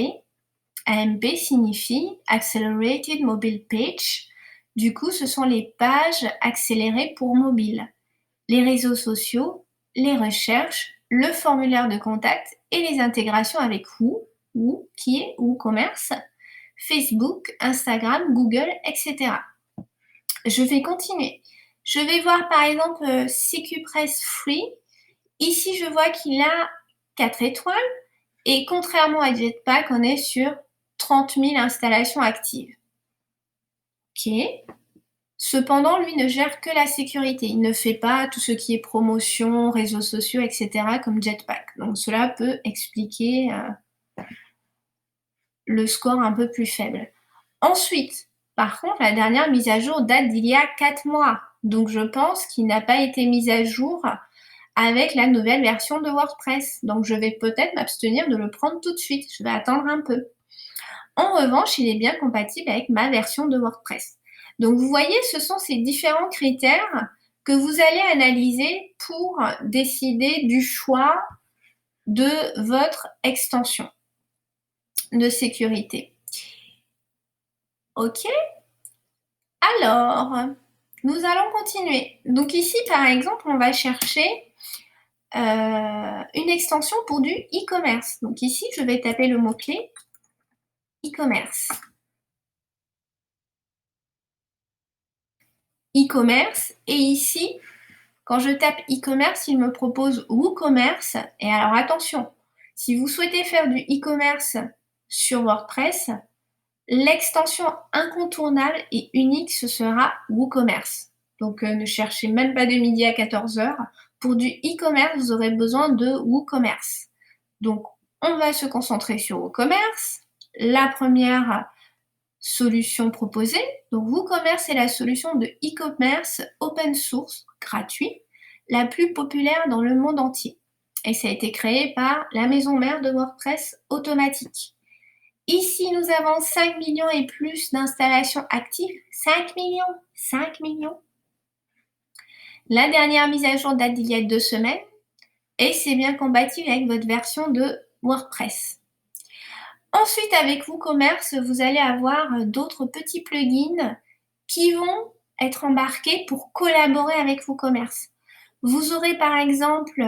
AMP signifie Accelerated Mobile Page. Du coup, ce sont les pages accélérées pour mobile, les réseaux sociaux, les recherches, le formulaire de contact et les intégrations avec Woo, qui est WooCommerce, Facebook, Instagram, Google, etc. Je vais continuer. Je vais voir par exemple CQPress Free. Ici, je vois qu'il a 4 étoiles et contrairement à Jetpack, on est sur 30 000 installations actives. OK. Cependant, lui ne gère que la sécurité. Il ne fait pas tout ce qui est promotion, réseaux sociaux, etc. comme Jetpack. Donc cela peut expliquer le score un peu plus faible. Ensuite, par contre, la dernière mise à jour date d'il y a 4 mois. Donc je pense qu'il n'a pas été mis à jour avec la nouvelle version de WordPress. Donc je vais peut-être m'abstenir de le prendre tout de suite. Je vais attendre un peu. En revanche, il est bien compatible avec ma version de WordPress. Donc vous voyez, ce sont ces différents critères que vous allez analyser pour décider du choix de votre extension de sécurité. OK? Alors, nous allons continuer. Donc ici, par exemple, on va chercher une extension pour du e-commerce. Donc ici, je vais taper le mot-clé e-commerce. E-commerce, et ici, quand je tape e-commerce, il me propose WooCommerce. Et alors attention, si vous souhaitez faire du e-commerce sur WordPress, l'extension incontournable et unique, ce sera WooCommerce. Donc ne cherchez même pas de midi à 14h. Pour du e-commerce, vous aurez besoin de WooCommerce. Donc on va se concentrer sur WooCommerce. La première solution proposée, donc WooCommerce est la solution de e-commerce open source gratuit la plus populaire dans le monde entier. Et ça a été créé par la maison mère de WordPress Automatique. Ici, nous avons 5 millions et plus d'installations actives. 5 millions 5 millions. La dernière mise à jour date d'il y a 2 semaines et c'est bien compatible avec votre version de WordPress. Ensuite, avec WooCommerce, vous allez avoir d'autres petits plugins qui vont être embarqués pour collaborer avec WooCommerce. Vous aurez par exemple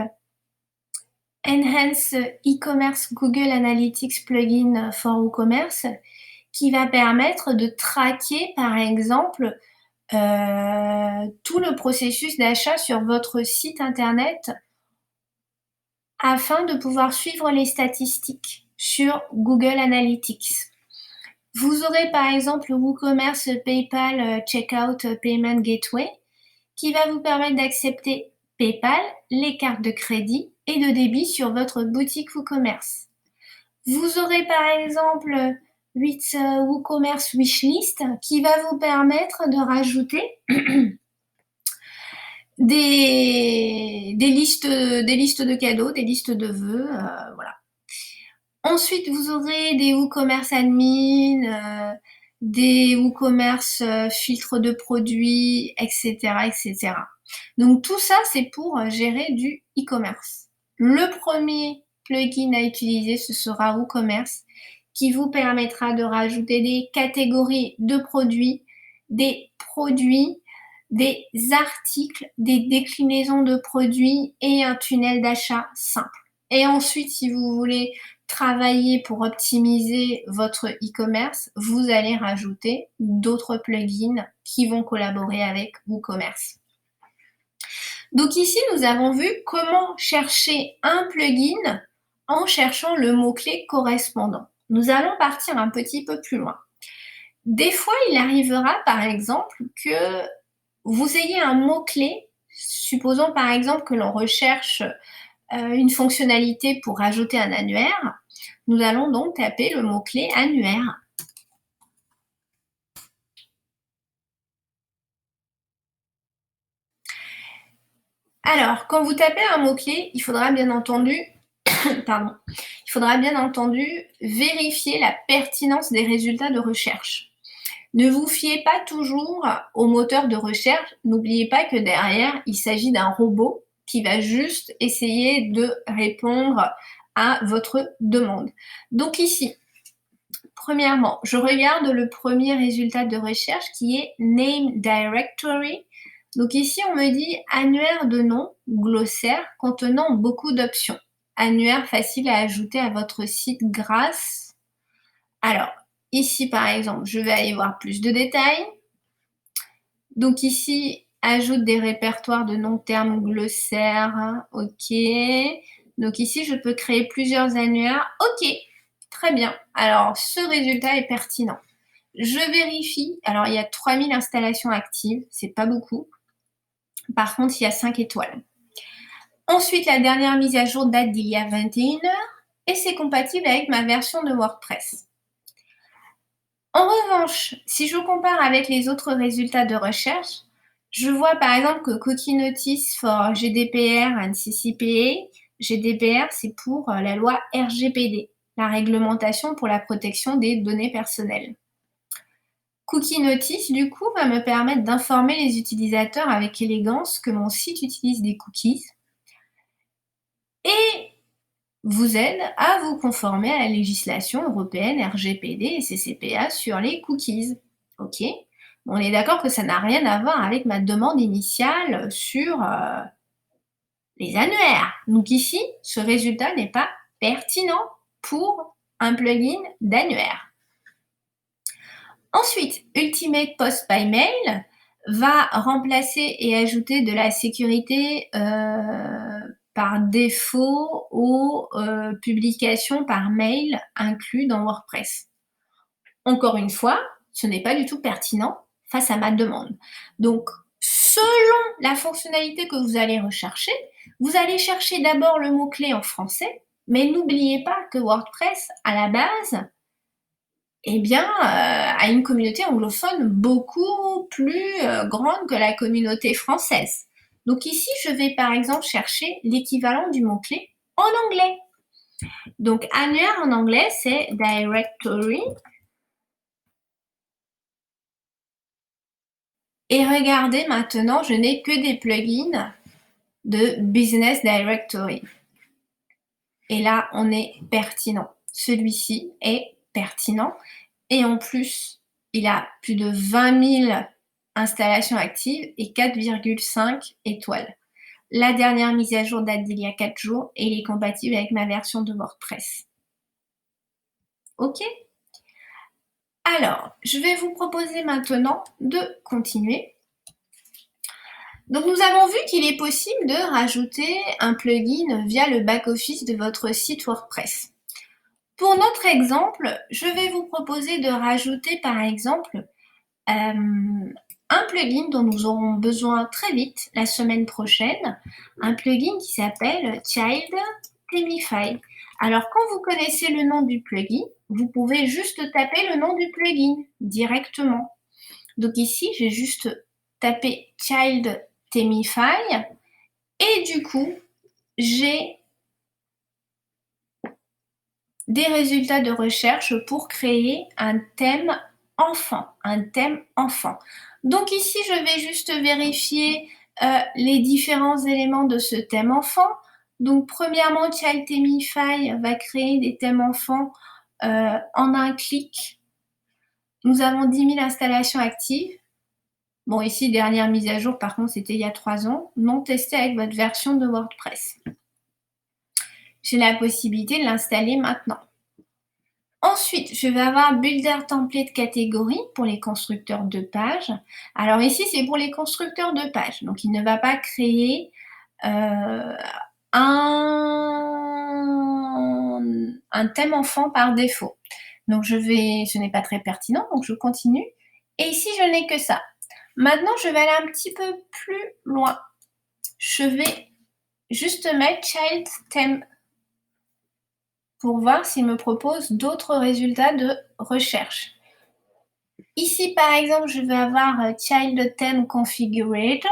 Enhance e-commerce Google Analytics plugin for WooCommerce qui va permettre de traquer par exemple tout le processus d'achat sur votre site internet afin de pouvoir suivre les statistiques sur Google Analytics. Vous aurez par exemple WooCommerce PayPal Checkout Payment Gateway qui va vous permettre d'accepter PayPal, les cartes de crédit et de débit sur votre boutique WooCommerce. Vous aurez par exemple WooCommerce Wishlist qui va vous permettre de rajouter des listes de cadeaux, des listes de vœux, voilà. Ensuite, vous aurez des WooCommerce Admin, des WooCommerce filtres de produits, etc., etc. Donc tout ça, c'est pour gérer du e-commerce. Le premier plugin à utiliser, ce sera WooCommerce, qui vous permettra de rajouter des catégories de produits, des articles, des déclinaisons de produits et un tunnel d'achat simple. Et ensuite, si vous voulez travailler pour optimiser votre e-commerce, vous allez rajouter d'autres plugins qui vont collaborer avec WooCommerce. Donc ici, nous avons vu comment chercher un plugin en cherchant le mot-clé correspondant. Nous allons partir un petit peu plus loin. Des fois, il arrivera, par exemple, que vous ayez un mot-clé, supposons par exemple que l'on recherche une fonctionnalité pour ajouter un annuaire. Nous allons donc taper le mot-clé annuaire. Alors, quand vous tapez un mot-clé, il faudra bien entendu vérifier la pertinence des résultats de recherche. Ne vous fiez pas toujours au moteur de recherche. N'oubliez pas que derrière, il s'agit d'un robot qui va juste essayer de répondre à votre demande. Donc ici, premièrement, je regarde le premier résultat de recherche qui est Name Directory. Donc ici, on me dit annuaire de nom, glossaire, contenant beaucoup d'options. Annuaire facile à ajouter à votre site grâce. Alors, ici, par exemple, je vais aller voir plus de détails. Donc ici, ajoute des répertoires de noms, termes, glossaires. OK. Donc ici, je peux créer plusieurs annuaires. OK, très bien. Alors, ce résultat est pertinent. Je vérifie. Alors, il y a 3000 installations actives. C'est pas beaucoup. Par contre, il y a 5 étoiles. Ensuite, la dernière mise à jour date d'il y a 21 heures et c'est compatible avec ma version de WordPress. En revanche, si je compare avec les autres résultats de recherche, je vois par exemple que Cookie Notice for GDPR and CCPA, GDPR c'est pour la loi RGPD, la réglementation pour la protection des données personnelles. Cookie Notice, du coup, va me permettre d'informer les utilisateurs avec élégance que mon site utilise des cookies et vous aide à vous conformer à la législation européenne RGPD et CCPA sur les cookies. OK. On est d'accord que ça n'a rien à voir avec ma demande initiale sur les annuaires. Donc ici, ce résultat n'est pas pertinent pour un plugin d'annuaire. Ensuite, Ultimate Post by Mail va remplacer et ajouter de la sécurité par défaut aux publications par mail inclus dans WordPress. Encore une fois, ce n'est pas du tout pertinent face à ma demande. Donc, selon la fonctionnalité que vous allez rechercher, vous allez chercher d'abord le mot-clé en français, mais n'oubliez pas que WordPress, à la base, a une communauté anglophone beaucoup plus grande que la communauté française. Donc ici, je vais par exemple chercher l'équivalent du mot-clé en anglais. Donc annuaire en anglais, c'est directory. Et regardez maintenant, je n'ai que des plugins de Business Directory. Et là, on est pertinent. Celui-ci est pertinent. Et en plus, il a plus de 20 000 installations actives et 4,5 étoiles. La dernière mise à jour date d'il y a 4 jours et il est compatible avec ma version de WordPress. OK? Alors, je vais vous proposer maintenant de continuer. Donc, nous avons vu qu'il est possible de rajouter un plugin via le back-office de votre site WordPress. Pour notre exemple, je vais vous proposer de rajouter par exemple un plugin dont nous aurons besoin très vite la semaine prochaine, un plugin qui s'appelle Child Themify. Alors quand vous connaissez le nom du plugin, vous pouvez juste taper le nom du plugin directement. Donc ici, j'ai juste tapé Child Themify et du coup, j'ai des résultats de recherche pour créer un thème enfant. Donc ici, je vais juste vérifier les différents éléments de ce thème enfant. Donc premièrement, Child-Themify va créer des thèmes enfants en un clic. Nous avons 10 000 installations actives. Bon, ici, dernière mise à jour, par contre, c'était il y a 3 ans. Non testé avec votre version de WordPress. J'ai la possibilité de l'installer maintenant. Ensuite, je vais avoir Builder Template catégorie pour les constructeurs de pages. Alors ici, c'est pour les constructeurs de pages. Donc, il ne va pas créer un thème enfant par défaut. Donc, ce n'est pas très pertinent, donc je continue. Et ici, je n'ai que ça. Maintenant, je vais aller un petit peu plus loin. Je vais juste mettre Child Theme pour voir s'il me propose d'autres résultats de recherche. Ici, par exemple, je vais avoir Child Theme Configurator.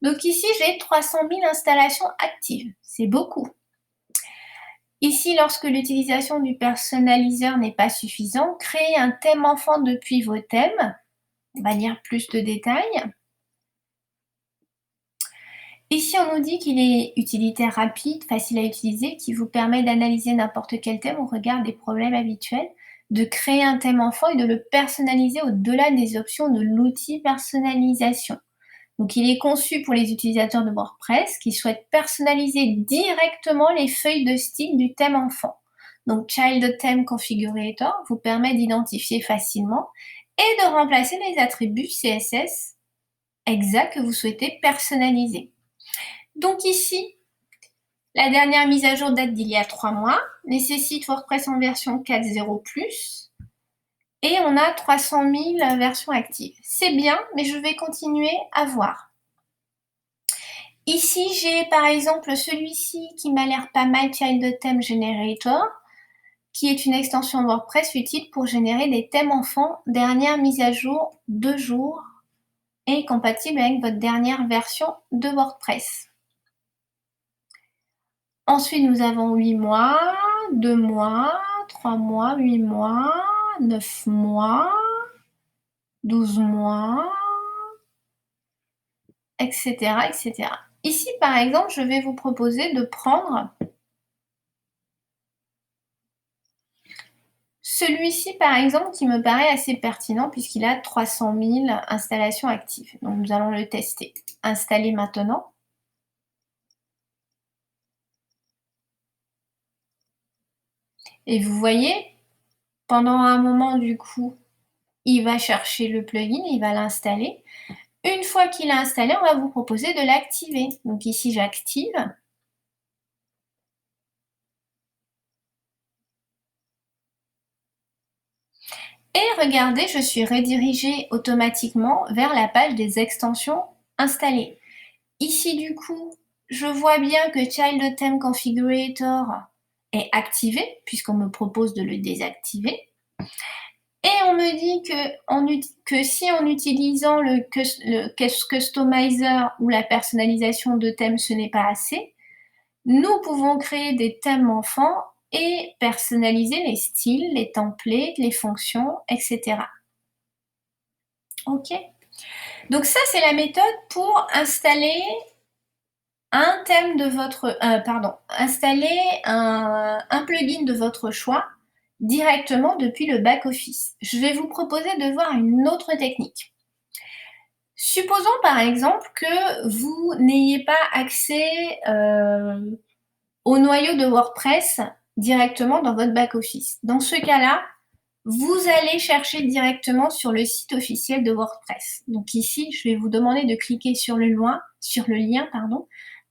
Donc ici, j'ai 300 000 installations actives. C'est beaucoup. Ici, lorsque l'utilisation du personnaliseur n'est pas suffisante, créez un thème enfant depuis vos thèmes. On va lire plus de détails. Ici, on nous dit qu'il est utilitaire rapide, facile à utiliser, qui vous permet d'analyser n'importe quel thème au regard des problèmes habituels, de créer un thème enfant et de le personnaliser au-delà des options de l'outil personnalisation. Donc, il est conçu pour les utilisateurs de WordPress qui souhaitent personnaliser directement les feuilles de style du thème enfant. Donc, Child Theme Configurator vous permet d'identifier facilement et de remplacer les attributs CSS exacts que vous souhaitez personnaliser. Donc ici, la dernière mise à jour date d'il y a 3 mois, nécessite WordPress en version 4.0+, et on a 300 000 versions actives. C'est bien, mais je vais continuer à voir. Ici, j'ai par exemple celui-ci qui m'a l'air pas mal, Child Theme Generator, qui est une extension WordPress utile pour générer des thèmes enfants, dernière mise à jour 2 jours, et compatible avec votre dernière version de WordPress. Ensuite, nous avons 8 mois, 2 mois, 3 mois, 8 mois, 9 mois, 12 mois, etc., etc. Ici, par exemple, je vais vous proposer de prendre celui-ci, par exemple, qui me paraît assez pertinent puisqu'il a 300 000 installations actives. Donc, nous allons le tester. Installer maintenant. Et vous voyez, pendant un moment, du coup, il va chercher le plugin, il va l'installer. Une fois qu'il est installé, on va vous proposer de l'activer. Donc ici, j'active. Et regardez, je suis redirigée automatiquement vers la page des extensions installées. Ici, du coup, je vois bien que Child Theme Configurator est activé, puisqu'on me propose de le désactiver. Et on me dit que si en utilisant le Customizer ou la personnalisation de thèmes, ce n'est pas assez, nous pouvons créer des thèmes enfants et personnaliser les styles, les templates, les fonctions, etc. Ok. Donc ça, c'est la méthode pour installer un thème de votre, installer un plugin de votre choix directement depuis le back-office. Je vais vous proposer de voir une autre technique. Supposons par exemple que vous n'ayez pas accès au noyau de WordPress directement dans votre back-office. Dans ce cas-là, vous allez chercher directement sur le site officiel de WordPress. Donc ici, je vais vous demander de cliquer sur le lien,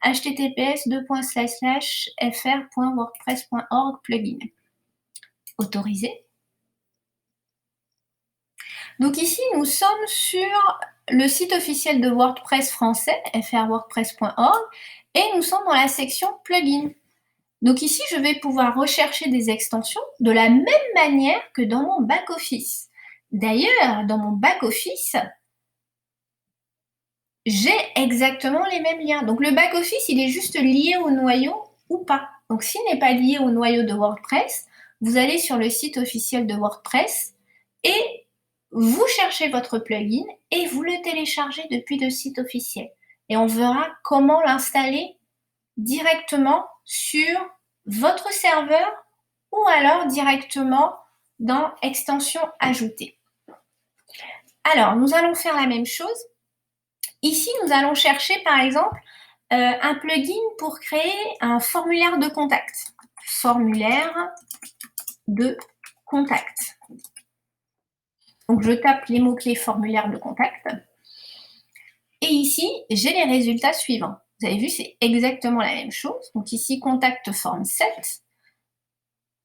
https://fr.wordpress.org plugin. Autorisé. Donc ici, nous sommes sur le site officiel de WordPress français, frwordpress.org, et nous sommes dans la section plugins. Donc ici, je vais pouvoir rechercher des extensions de la même manière que dans mon back-office. D'ailleurs, dans mon back-office, j'ai exactement les mêmes liens. Donc le back-office, il est juste lié au noyau ou pas. Donc s'il n'est pas lié au noyau de WordPress, vous allez sur le site officiel de WordPress et vous cherchez votre plugin et vous le téléchargez depuis le site officiel. et on verra comment l'installer directement sur votre serveur ou alors directement dans Extensions ajoutées. Alors, nous allons faire la même chose. Ici, nous allons chercher par exemple un plugin pour créer un formulaire de contact. Formulaire de contact. Donc, je tape les mots-clés formulaire de contact. Et ici, j'ai les résultats suivants. Vous avez vu, c'est exactement la même chose. Donc ici, contact forme 7.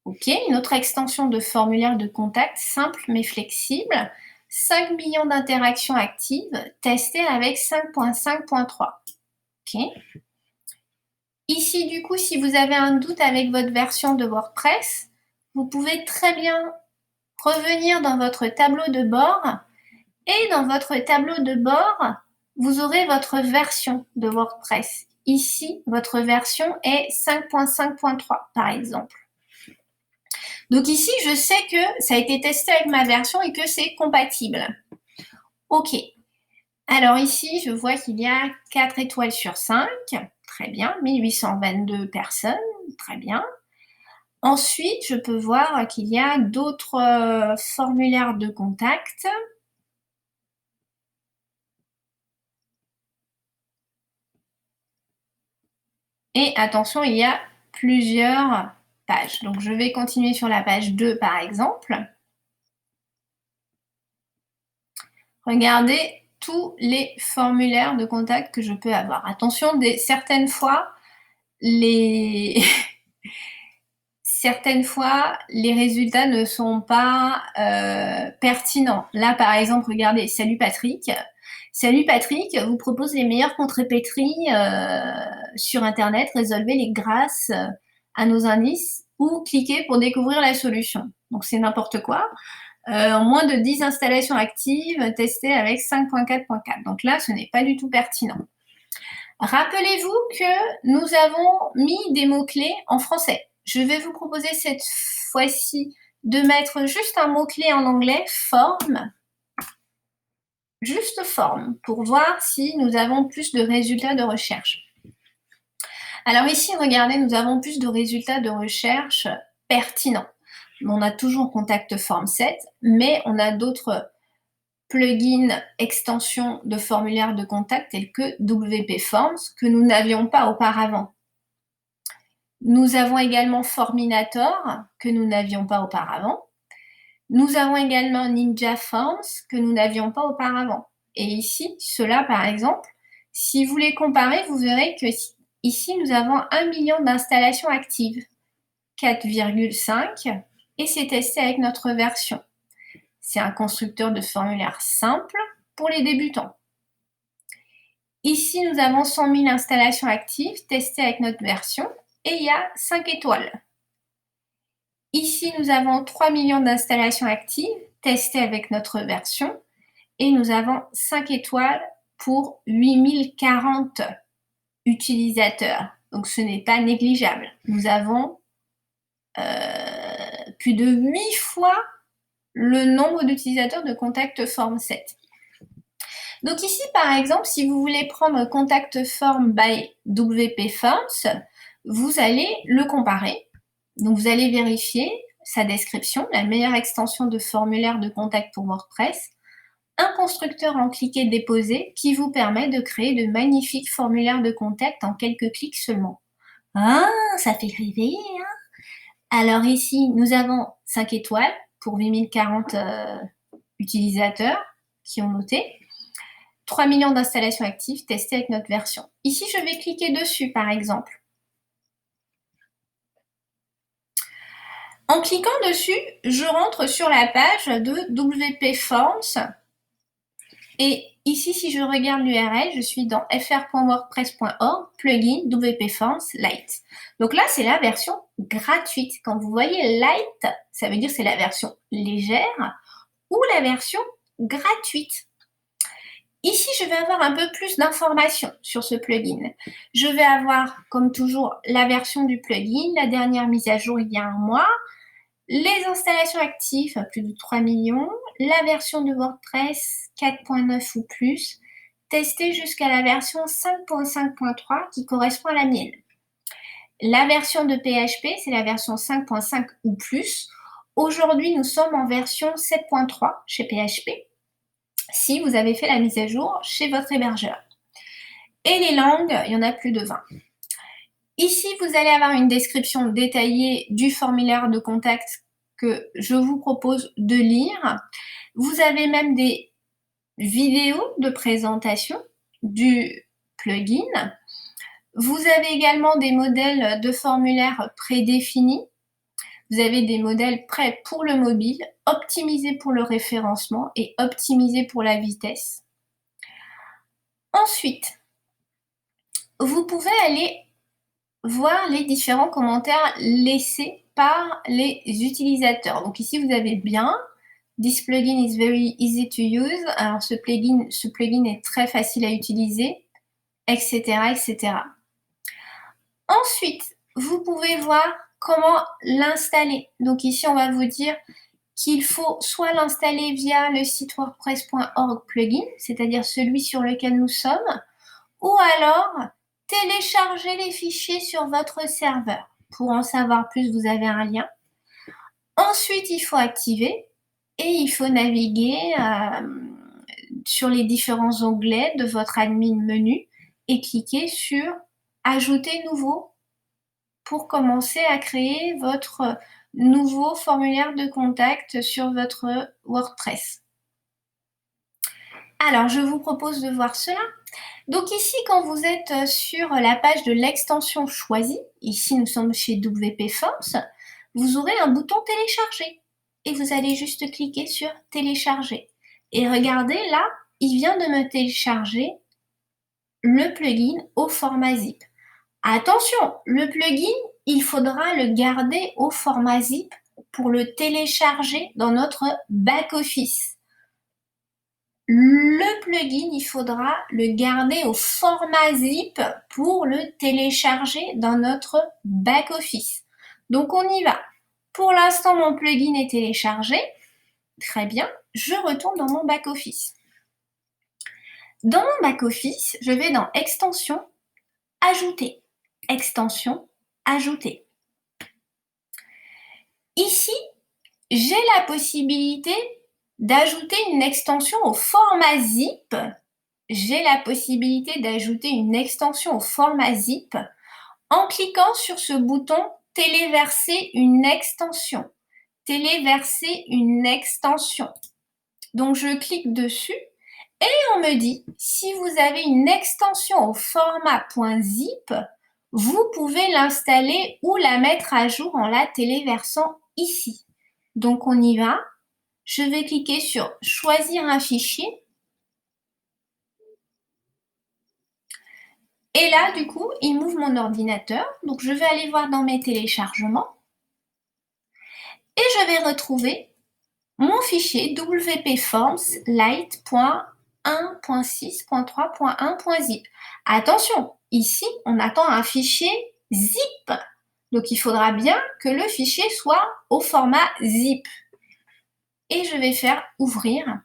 OK, une autre extension de formulaire de contact simple mais flexible. 5 millions d'interactions actives testées avec 5.5.3. OK. Ici, du coup, si vous avez un doute avec votre version de WordPress, vous pouvez très bien revenir dans votre tableau de bord et dans votre tableau de bord, vous aurez votre version de WordPress. Ici, votre version est 5.5.3 par exemple. Donc ici, je sais que ça a été testé avec ma version et que c'est compatible. OK. Alors ici, je vois qu'il y a 4 étoiles sur 5. Très bien. 1822 personnes. Très bien. Ensuite, je peux voir qu'il y a d'autres formulaires de contact. Et attention, il y a plusieurs pages. Donc, je vais continuer sur la page 2, par exemple. Regardez tous les formulaires de contact que je peux avoir. Attention, certaines fois, les résultats ne sont pas pertinents. Là, par exemple, regardez, salut Patrick. Salut Patrick vous propose les meilleures contrepétries sur Internet. Résolvez-les grâce à nos indices ou cliquez pour découvrir la solution. Donc, c'est n'importe quoi. En moins de 10 installations actives testées avec 5.4.4. Donc là, ce n'est pas du tout pertinent. Rappelez-vous que nous avons mis des mots-clés en français. Je vais vous proposer cette fois-ci de mettre juste un mot-clé en anglais, forme, juste forme, pour voir si nous avons plus de résultats de recherche. Alors ici, regardez, nous avons plus de résultats de recherche pertinents. On a toujours contact forme 7, mais on a d'autres plugins, extensions de formulaire de contact tels que WP Forms que nous n'avions pas auparavant. Nous avons également Forminator que nous n'avions pas auparavant. Nous avons également Ninja Forms que nous n'avions pas auparavant. Et ici, ceux-là par exemple, si vous les comparez, vous verrez que ici, nous avons 1 million d'installations actives, 4,5, et c'est testé avec notre version. C'est un constructeur de formulaire simple pour les débutants. Ici, nous avons 100 000 installations actives testées avec notre version et il y a 5 étoiles. Ici, nous avons 3 millions d'installations actives testées avec notre version et nous avons 5 étoiles pour 8040 utilisateurs. Donc, ce n'est pas négligeable. Nous avons plus de 8 fois le nombre d'utilisateurs de Contact Form 7. Donc ici, par exemple, si vous voulez prendre Contact Form by WP Forms, vous allez le comparer. Donc vous allez vérifier sa description, la meilleure extension de formulaire de contact pour WordPress, un constructeur en cliquer déposer qui vous permet de créer de magnifiques formulaires de contact en quelques clics seulement. Ah, ça fait rêver, hein? Alors ici, nous avons 5 étoiles pour 8040 utilisateurs qui ont noté. 3 millions d'installations actives testées avec notre version. Ici, je vais cliquer dessus, par exemple. En cliquant dessus, je rentre sur la page de WP Forms. Et ici, si je regarde l'URL, je suis dans fr.wordpress.org, plugin WP Forms Lite. Donc là, c'est la version gratuite. Quand vous voyez Lite, ça veut dire que c'est la version légère ou la version gratuite. Ici, je vais avoir un peu plus d'informations sur ce plugin. Je vais avoir, comme toujours, la version du plugin, la dernière mise à jour il y a un mois, les installations actives, plus de 3 millions, la version de WordPress 4.9 ou plus, tester jusqu'à la version 5.5.3 qui correspond à la mienne. La version de PHP, c'est la version 5.5 ou plus. Aujourd'hui, nous sommes en version 7.3 chez PHP, si vous avez fait la mise à jour chez votre hébergeur. Et les langues, il y en a plus de 20. Ici, vous allez avoir une description détaillée du formulaire de contact que je vous propose de lire. Vous avez même des vidéos de présentation du plugin. Vous avez également des modèles de formulaires prédéfinis. Vous avez des modèles prêts pour le mobile, optimisés pour le référencement et optimisés pour la vitesse. Ensuite, vous pouvez aller voir les différents commentaires laissés par les utilisateurs. Donc ici, vous avez bien « This plugin is very easy to use ». Alors ce plugin est très facile à utiliser, etc., etc. Ensuite, vous pouvez voir comment l'installer. Donc ici, on va vous dire qu'il faut soit l'installer via le site wordpress.org plugin, c'est-à-dire celui sur lequel nous sommes, ou alors télécharger les fichiers sur votre serveur. Pour en savoir plus, vous avez un lien. Ensuite, il faut activer et il faut naviguer sur les différents onglets de votre admin menu et cliquer sur « Ajouter nouveau » pour commencer à créer votre nouveau formulaire de contact sur votre WordPress. Alors, je vous propose de voir cela. Donc ici, quand vous êtes sur la page de l'extension choisie, ici nous sommes chez WP Forms, vous aurez un bouton télécharger et vous allez juste cliquer sur télécharger. Et regardez là, il vient de me télécharger le plugin au format zip. Attention, le plugin, il faudra le garder au format zip pour le télécharger dans notre back-office. Le plugin, il faudra le garder au format zip pour le télécharger dans notre back-office. Donc, on y va. Pour l'instant, mon plugin est téléchargé. Très bien. Je retourne dans mon back-office. Dans mon back-office, je vais dans Extension, Ajouter. Extension, Ajouter. Ici, j'ai la possibilité d'ajouter une extension au format zip. J'ai la possibilité d'ajouter une extension au format zip en cliquant sur ce bouton « Téléverser une extension ». Téléverser une extension. Donc, je clique dessus et on me dit « Si vous avez une extension au format .zip, vous pouvez l'installer ou la mettre à jour en la téléversant ici ». Donc, on y va. Je vais cliquer sur « Choisir un fichier ». Et là, du coup, il m'ouvre mon ordinateur. Donc, je vais aller voir dans mes téléchargements. Et je vais retrouver mon fichier wp-forms lite.1.6.3.1.zip. Attention, ici, on attend un fichier zip. Donc, il faudra bien que le fichier soit au format zip. Et je vais faire « Ouvrir ».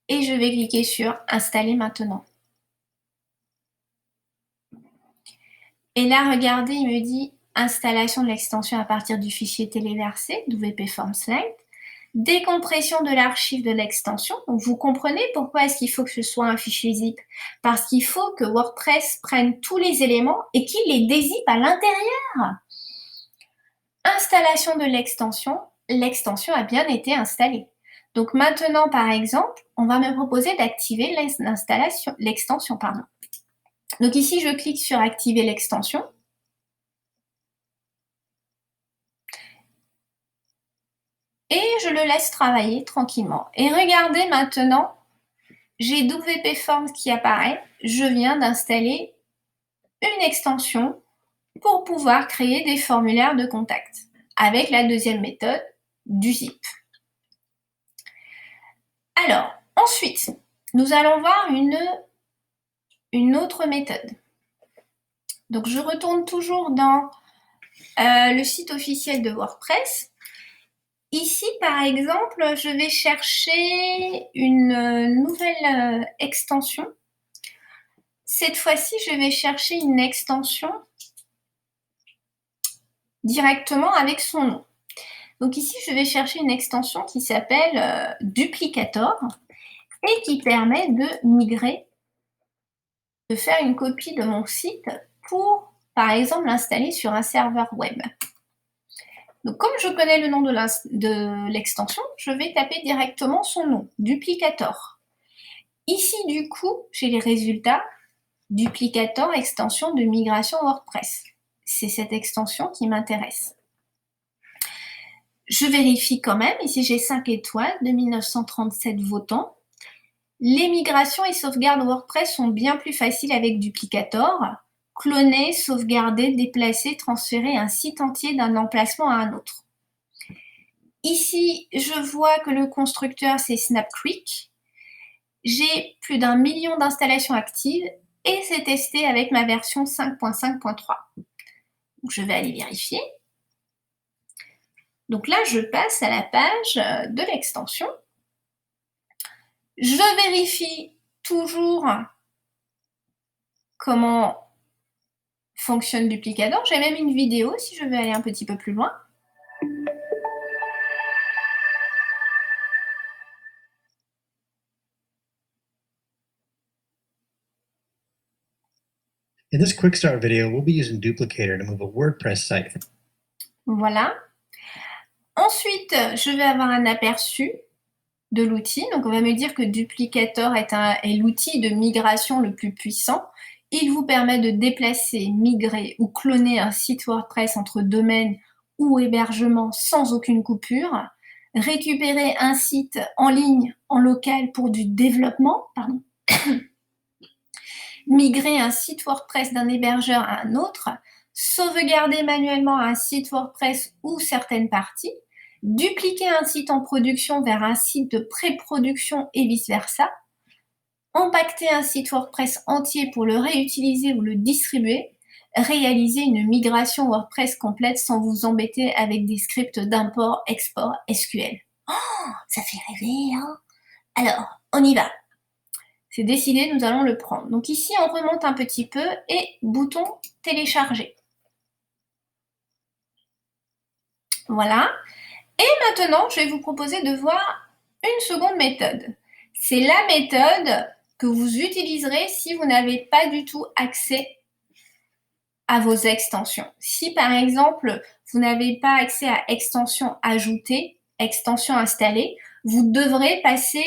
Et je vais cliquer sur « Installer maintenant ». Et là, regardez, il me dit « Installation de l'extension à partir du fichier téléversé, WP Forms Lite, décompression de l'archive de l'extension ». Donc, vous comprenez pourquoi est-ce qu'il faut que ce soit un fichier zip? Parce qu'il faut que WordPress prenne tous les éléments et qu'il les dézippe à l'intérieur. Installation de l'extension. L'extension a bien été installée. Donc, maintenant, par exemple, on va me proposer d'activer l'extension. Donc ici, je clique sur « Activer l'extension ». Et je le laisse travailler tranquillement. Et regardez maintenant, j'ai WP Forms qui apparaît. Je viens d'installer une extension pour pouvoir créer des formulaires de contact avec la deuxième méthode du zip. Alors, ensuite, nous allons voir une autre méthode. Donc, je retourne toujours dans le site officiel de WordPress. Ici, par exemple, je vais chercher une nouvelle extension. Cette fois-ci, je vais chercher une extension directement avec son nom. Donc ici, je vais chercher une extension qui s'appelle Duplicator et qui permet de migrer, de faire une copie de mon site pour, par exemple, l'installer sur un serveur web. Donc comme je connais le nom de l'extension, je vais taper directement son nom, Duplicator. Ici, du coup, j'ai les résultats Duplicator extension de migration WordPress. C'est cette extension qui m'intéresse. Je vérifie quand même, ici j'ai 5 étoiles, 2937 votants. Les migrations et sauvegardes WordPress sont bien plus faciles avec Duplicator. Cloner, sauvegarder, déplacer, transférer un site entier d'un emplacement à un autre. Ici, je vois que le constructeur, c'est Snapcreek. J'ai plus d'1 million d'installations actives et c'est testé avec ma version 5.5.3. Je vais aller vérifier. Donc là, je passe à la page de l'extension. Je vérifie toujours comment fonctionne Duplicator. J'ai même une vidéo si je veux aller un petit peu plus loin.
In this quick start video, we'll be using Duplicator to move a WordPress site.
Voilà. Ensuite, je vais avoir un aperçu de l'outil. Donc, on va me dire que Duplicator est l'outil de migration le plus puissant. Il vous permet de déplacer, migrer ou cloner un site WordPress entre domaines ou hébergements sans aucune coupure, récupérer un site en ligne, en local pour du développement, migrer un site WordPress d'un hébergeur à un autre, sauvegarder manuellement un site WordPress ou certaines parties, dupliquer un site en production vers un site de pré-production et vice-versa, impacter un site WordPress entier pour le réutiliser ou le distribuer, réaliser une migration WordPress complète sans vous embêter avec des scripts d'import, export, SQL. Oh, ça fait rêver, hein? Alors, on y va. C'est décidé, nous allons le prendre. Donc ici, on remonte un petit peu et bouton télécharger. Voilà. Et maintenant, je vais vous proposer de voir une seconde méthode. C'est la méthode que vous utiliserez si vous n'avez pas du tout accès à vos extensions. Si par exemple, vous n'avez pas accès à extension ajoutée, extension installée, vous devrez passer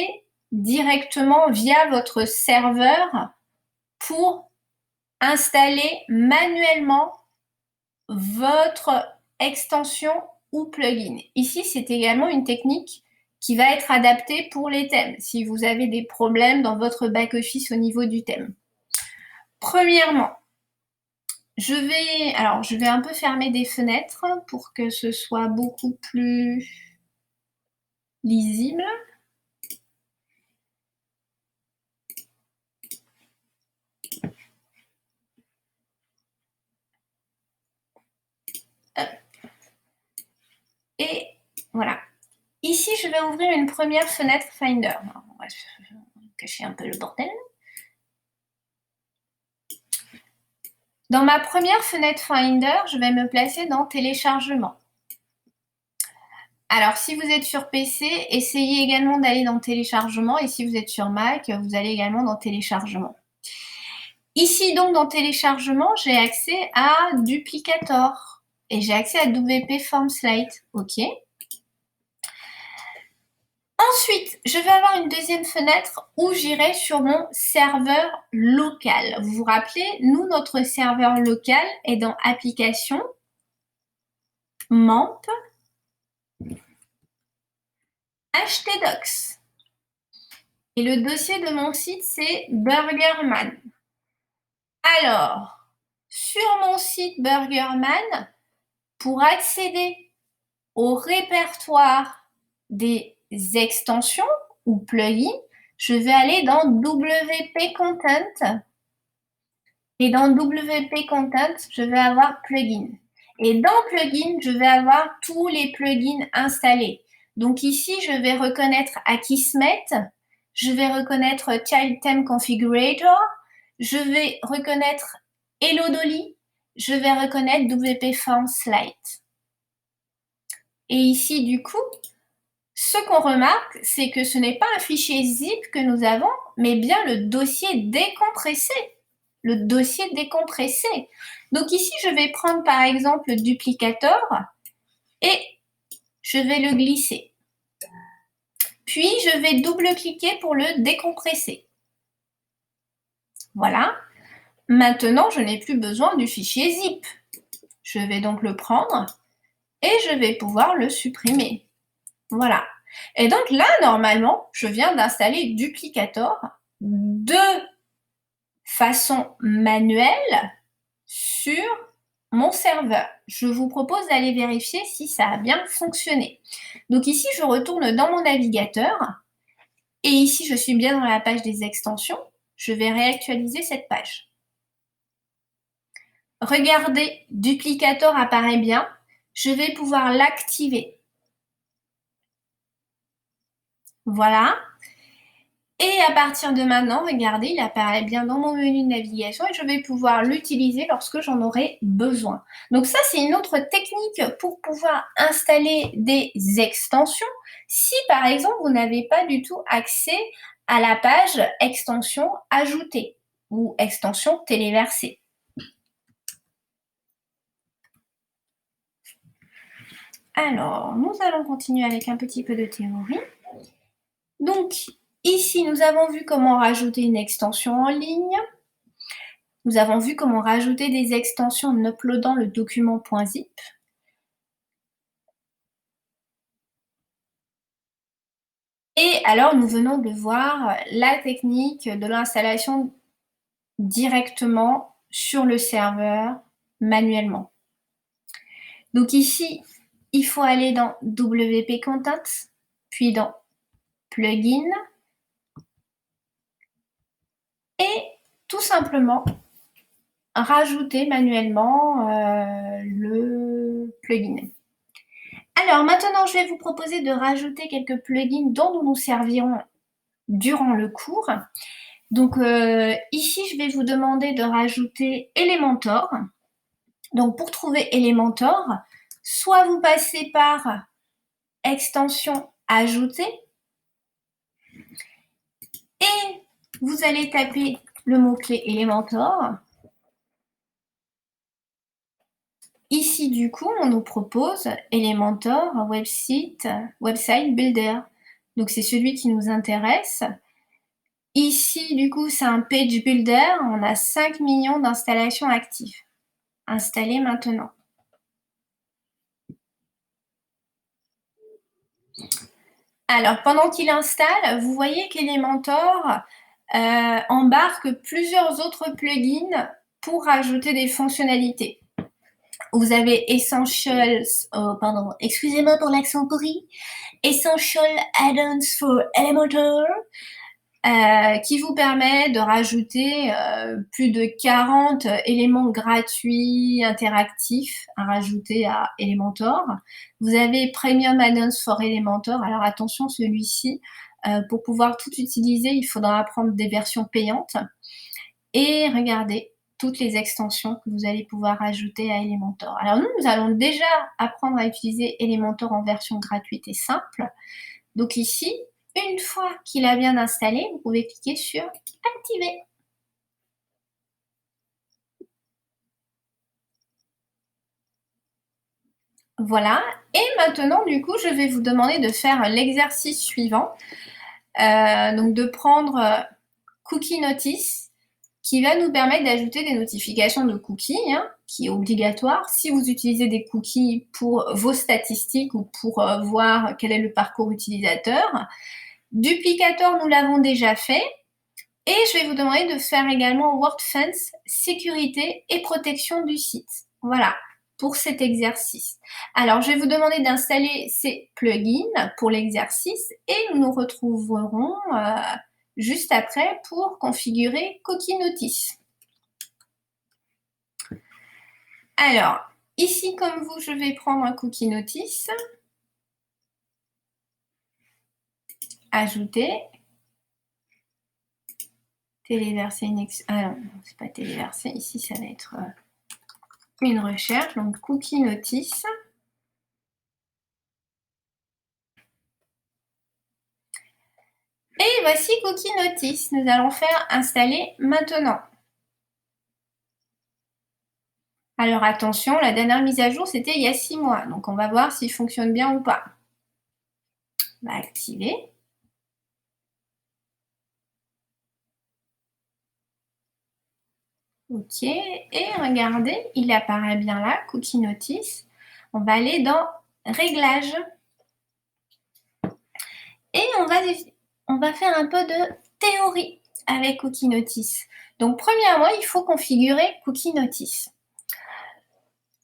directement via votre serveur pour installer manuellement votre extension ou plugin. Ici, c'est également une technique qui va être adaptée pour les thèmes, si vous avez des problèmes dans votre back-office au niveau du thème. Premièrement, je vais un peu fermer des fenêtres pour que ce soit beaucoup plus lisible. Et voilà. Ici, je vais ouvrir une première fenêtre Finder. On va cacher un peu le bordel. Dans ma première fenêtre Finder, je vais me placer dans Téléchargement. Alors, si vous êtes sur PC, essayez également d'aller dans Téléchargement. Et si vous êtes sur Mac, vous allez également dans Téléchargement. Ici, donc, dans Téléchargement, j'ai accès à Duplicator. Et j'ai accès à WP Formslate. OK. Ensuite, je vais avoir une deuxième fenêtre où j'irai sur mon serveur local. Vous vous rappelez, nous, notre serveur local est dans Applications, MAMP, htdocs. Et le dossier de mon site, c'est Burgerman. Alors, sur mon site Burgerman, pour accéder au répertoire des extensions ou plugins, je vais aller dans WP Content. Et dans WP Content, je vais avoir Plugin. Et dans Plugin, je vais avoir tous les plugins installés. Donc ici, je vais reconnaître Akismet, je vais reconnaître Child Theme Configurator, je vais reconnaître Hello Dolly, je vais reconnaître WP Form Slide. Et ici, du coup, ce qu'on remarque, c'est que ce n'est pas un fichier zip que nous avons, mais bien le dossier décompressé. Le dossier décompressé. Donc ici, je vais prendre par exemple le duplicator et je vais le glisser. Puis, je vais double-cliquer pour le décompresser. Voilà. Maintenant, je n'ai plus besoin du fichier zip. Je vais donc le prendre et je vais pouvoir le supprimer. Voilà. Et donc là, normalement, je viens d'installer Duplicator de façon manuelle sur mon serveur. Je vous propose d'aller vérifier si ça a bien fonctionné. Donc ici, je retourne dans mon navigateur et ici, je suis bien dans la page des extensions. Je vais réactualiser cette page. Regardez, Duplicator apparaît bien. Je vais pouvoir l'activer. Voilà. Et à partir de maintenant, regardez, il apparaît bien dans mon menu de navigation et je vais pouvoir l'utiliser lorsque j'en aurai besoin. Donc ça, c'est une autre technique pour pouvoir installer des extensions si, par exemple, vous n'avez pas du tout accès à la page extension ajoutée ou extension téléversée. Alors, nous allons continuer avec un petit peu de théorie. Donc, ici, nous avons vu comment rajouter une extension en ligne. Nous avons vu comment rajouter des extensions en uploadant le document .zip. Et alors, nous venons de voir la technique de l'installation directement sur le serveur manuellement. Donc ici, il faut aller dans WP Contents, puis dans Plugin, et tout simplement rajouter manuellement le plugin. Alors maintenant, je vais vous proposer de rajouter quelques plugins dont nous nous servirons durant le cours. Donc ici, je vais vous demander de rajouter Elementor. Donc pour trouver Elementor, soit vous passez par extension ajouter et vous allez taper le mot-clé Elementor. Ici, du coup, on nous propose Elementor Website Builder. Donc, c'est celui qui nous intéresse. Ici, du coup, c'est un Page Builder. On a 5 millions d'installations actives. Installer maintenant. Alors, pendant qu'il installe, vous voyez qu'Elementor embarque plusieurs autres plugins pour rajouter des fonctionnalités. Vous avez Essentials, excusez-moi pour l'accent pourri, Essential Add-ons for Elementor, qui vous permet de rajouter plus de 40 éléments gratuits, interactifs à rajouter à Elementor. Vous avez Premium Add-ons for Elementor. Alors attention, celui-ci, pour pouvoir tout utiliser, il faudra prendre des versions payantes. Et regardez toutes les extensions que vous allez pouvoir ajouter à Elementor. Alors nous allons déjà apprendre à utiliser Elementor en version gratuite et simple. Donc ici, une fois qu'il a bien installé, vous pouvez cliquer sur Activer. Voilà. Et maintenant, du coup, je vais vous demander de faire l'exercice suivant. Donc de prendre Cookie Notice, qui va nous permettre d'ajouter des notifications de cookies, qui est obligatoire. Si vous utilisez des cookies pour vos statistiques ou pour voir quel est le parcours utilisateur. Duplicator, nous l'avons déjà fait. Et je vais vous demander de faire également WordFence, sécurité et protection du site. Voilà, pour cet exercice. Alors, je vais vous demander d'installer ces plugins pour l'exercice et nous nous retrouverons juste après pour configurer Cookie Notice. Alors, ici, comme vous, je vais prendre un Cookie Notice. ajouter, téléverser ah non, c'est pas téléverser, ici ça va être une recherche, donc cookie notice. Et voici cookie notice, nous allons faire installer maintenant. Alors attention, la dernière mise à jour c'était il y a 6 mois, donc on va voir s'il fonctionne bien ou pas. On va activer. OK, et regardez, il apparaît bien là, cookie notice. On va aller dans réglages. Et on va faire un peu de théorie avec cookie notice. Donc premièrement, il faut configurer cookie notice.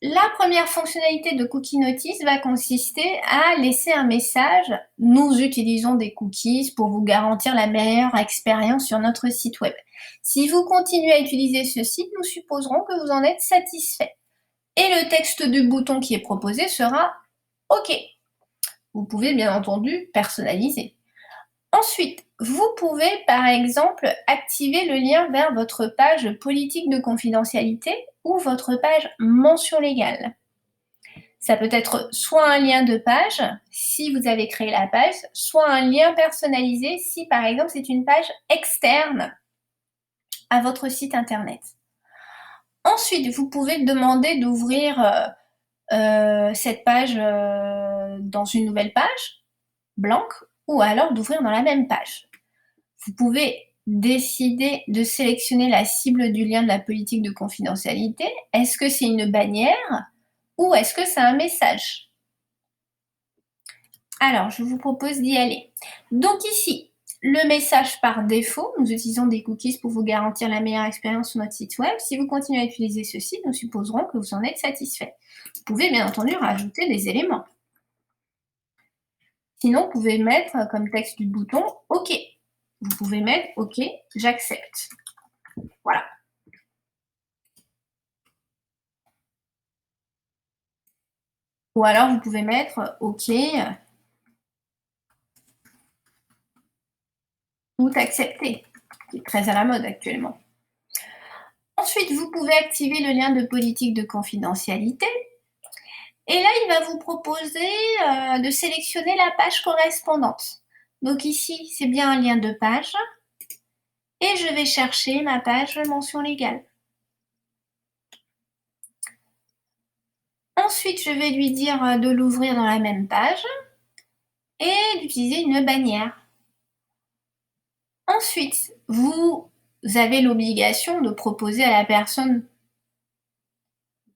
La première fonctionnalité de cookie notice va consister à laisser un message. Nous utilisons des cookies pour vous garantir la meilleure expérience sur notre site web. Si vous continuez à utiliser ce site, nous supposerons que vous en êtes satisfait. Et le texte du bouton qui est proposé sera OK. Vous pouvez bien entendu personnaliser. Ensuite, vous pouvez par exemple activer le lien vers votre page politique de confidentialité ou votre page mention légale. Ça peut être soit un lien de page, si vous avez créé la page, soit un lien personnalisé, si par exemple c'est une page externe à votre site internet. Ensuite, vous pouvez demander d'ouvrir cette page dans une nouvelle page, blanque, ou alors d'ouvrir dans la même page. Vous pouvez décider de sélectionner la cible du lien de la politique de confidentialité. Est-ce que c'est une bannière ou est-ce que c'est un message? Alors, je vous propose d'y aller. Donc ici, le message par défaut, nous utilisons des cookies pour vous garantir la meilleure expérience sur notre site web. Si vous continuez à utiliser ceci, nous supposerons que vous en êtes satisfait. Vous pouvez bien entendu rajouter des éléments. Sinon, vous pouvez mettre comme texte du bouton « OK ». Vous pouvez mettre « OK, j'accepte ». Voilà. Ou alors, vous pouvez mettre « OK », tout accepter, qui est très à la mode actuellement. Ensuite, vous pouvez activer le lien de politique de confidentialité. Et là, il va vous proposer de sélectionner la page correspondante. Donc ici, c'est bien un lien de page. Et je vais chercher ma page mention légale. Ensuite, je vais lui dire de l'ouvrir dans la même page et d'utiliser une bannière. Ensuite, vous avez l'obligation de proposer à la personne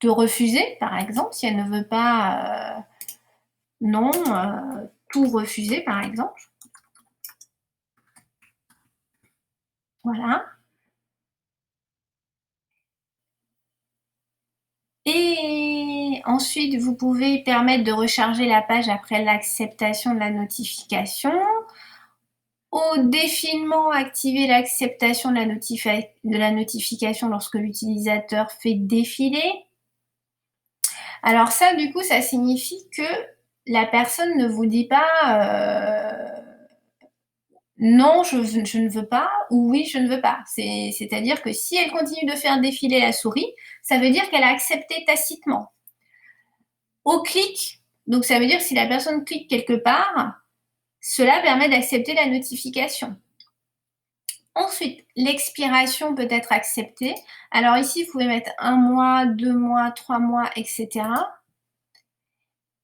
de refuser, par exemple, si elle ne veut pas non, tout refuser, par exemple. Voilà. Et ensuite, vous pouvez permettre de recharger la page après l'acceptation de la notification. Au défilement, activer l'acceptation de la notification lorsque l'utilisateur fait défiler. Alors ça, du coup, ça signifie que la personne ne vous dit pas non, je ne veux pas ou oui, je ne veux pas. C'est-à-dire que si elle continue de faire défiler la souris, ça veut dire qu'elle a accepté tacitement. Au clic, donc ça veut dire que si la personne clique quelque part, cela permet d'accepter la notification. Ensuite, l'expiration peut être acceptée. Alors ici, vous pouvez mettre 1 mois, 2 mois, 3 mois, etc.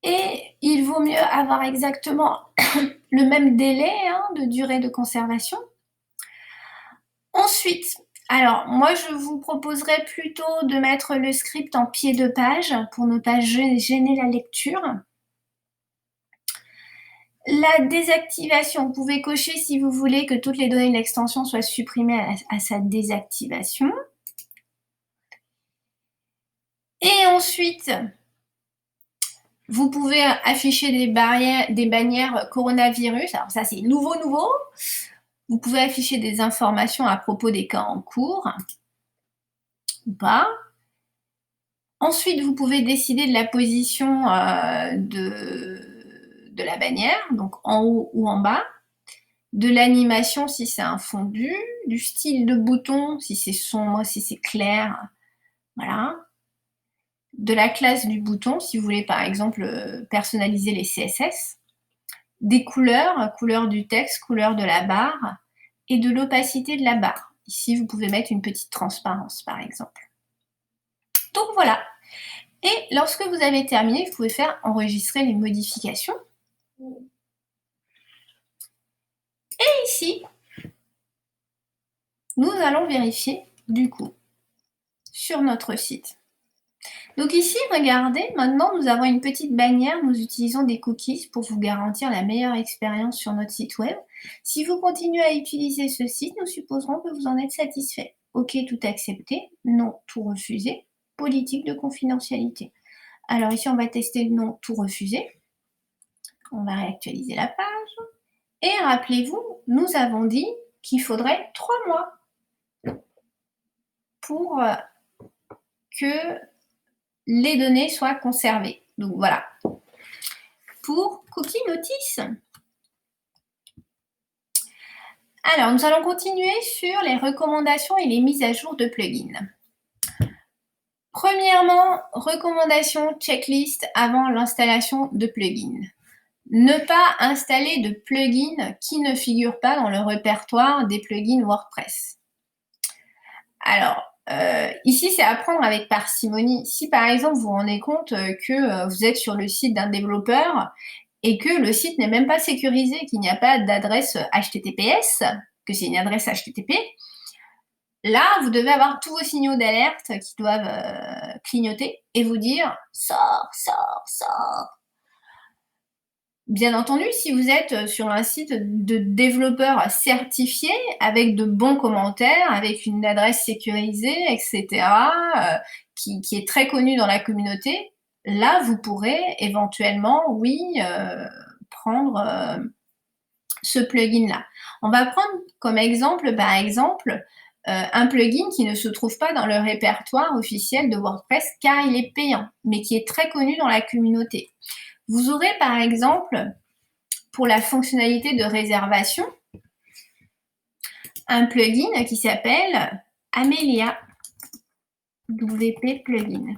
Et il vaut mieux avoir exactement le même délai de durée de conservation. Ensuite, alors moi je vous proposerais plutôt de mettre le script en pied de page pour ne pas gêner la lecture. La désactivation, vous pouvez cocher si vous voulez que toutes les données de l'extension soient supprimées à sa désactivation. Et ensuite, vous pouvez afficher des bannières coronavirus. Alors ça, c'est nouveau. Vous pouvez afficher des informations à propos des cas en cours ou pas. Ensuite, vous pouvez décider de la position de la bannière, donc en haut ou en bas. de l'animation si c'est un fondu, du style de bouton si c'est sombre, si c'est clair, voilà. De la classe du bouton si vous voulez par exemple personnaliser les CSS, des couleurs, couleur du texte, couleur de la barre, et de l'opacité de la barre. Ici, vous pouvez mettre une petite transparence par exemple. Donc voilà. Et lorsque vous avez terminé, vous pouvez faire enregistrer les modifications. Et ici, nous allons vérifier du coup sur notre site. Donc ici, regardez, maintenant nous avons une petite bannière, nous utilisons des cookies pour vous garantir la meilleure expérience sur notre site web. Si vous continuez à utiliser ce site, nous supposerons que vous en êtes satisfait. OK, tout accepté, non, tout refusé, politique de confidentialité. Alors ici, on va tester le non, tout refusé. On va réactualiser la page. Et rappelez-vous, nous avons dit qu'il faudrait 3 mois pour que les données soient conservées. Donc voilà. Pour Cookie Notice. Alors, nous allons continuer sur les recommandations et les mises à jour de plugins. Premièrement, recommandation checklist avant l'installation de plugins. Ne pas installer de plugins qui ne figurent pas dans le répertoire des plugins WordPress. Alors, ici, c'est à prendre avec parcimonie. Si par exemple, vous vous rendez compte que vous êtes sur le site d'un développeur et que le site n'est même pas sécurisé, qu'il n'y a pas d'adresse HTTPS, que c'est une adresse HTTP, là, vous devez avoir tous vos signaux d'alerte qui doivent clignoter et vous dire « sors, sors, sors ». Bien entendu, si vous êtes sur un site de développeurs certifiés, avec de bons commentaires, avec une adresse sécurisée, etc., qui est très connue dans la communauté, là, vous pourrez éventuellement, oui, prendre ce plugin-là. On va prendre comme exemple, par exemple, un plugin qui ne se trouve pas dans le répertoire officiel de WordPress car il est payant, mais qui est très connu dans la communauté. Vous aurez par exemple, pour la fonctionnalité de réservation, un plugin qui s'appelle Amelia WP Plugin.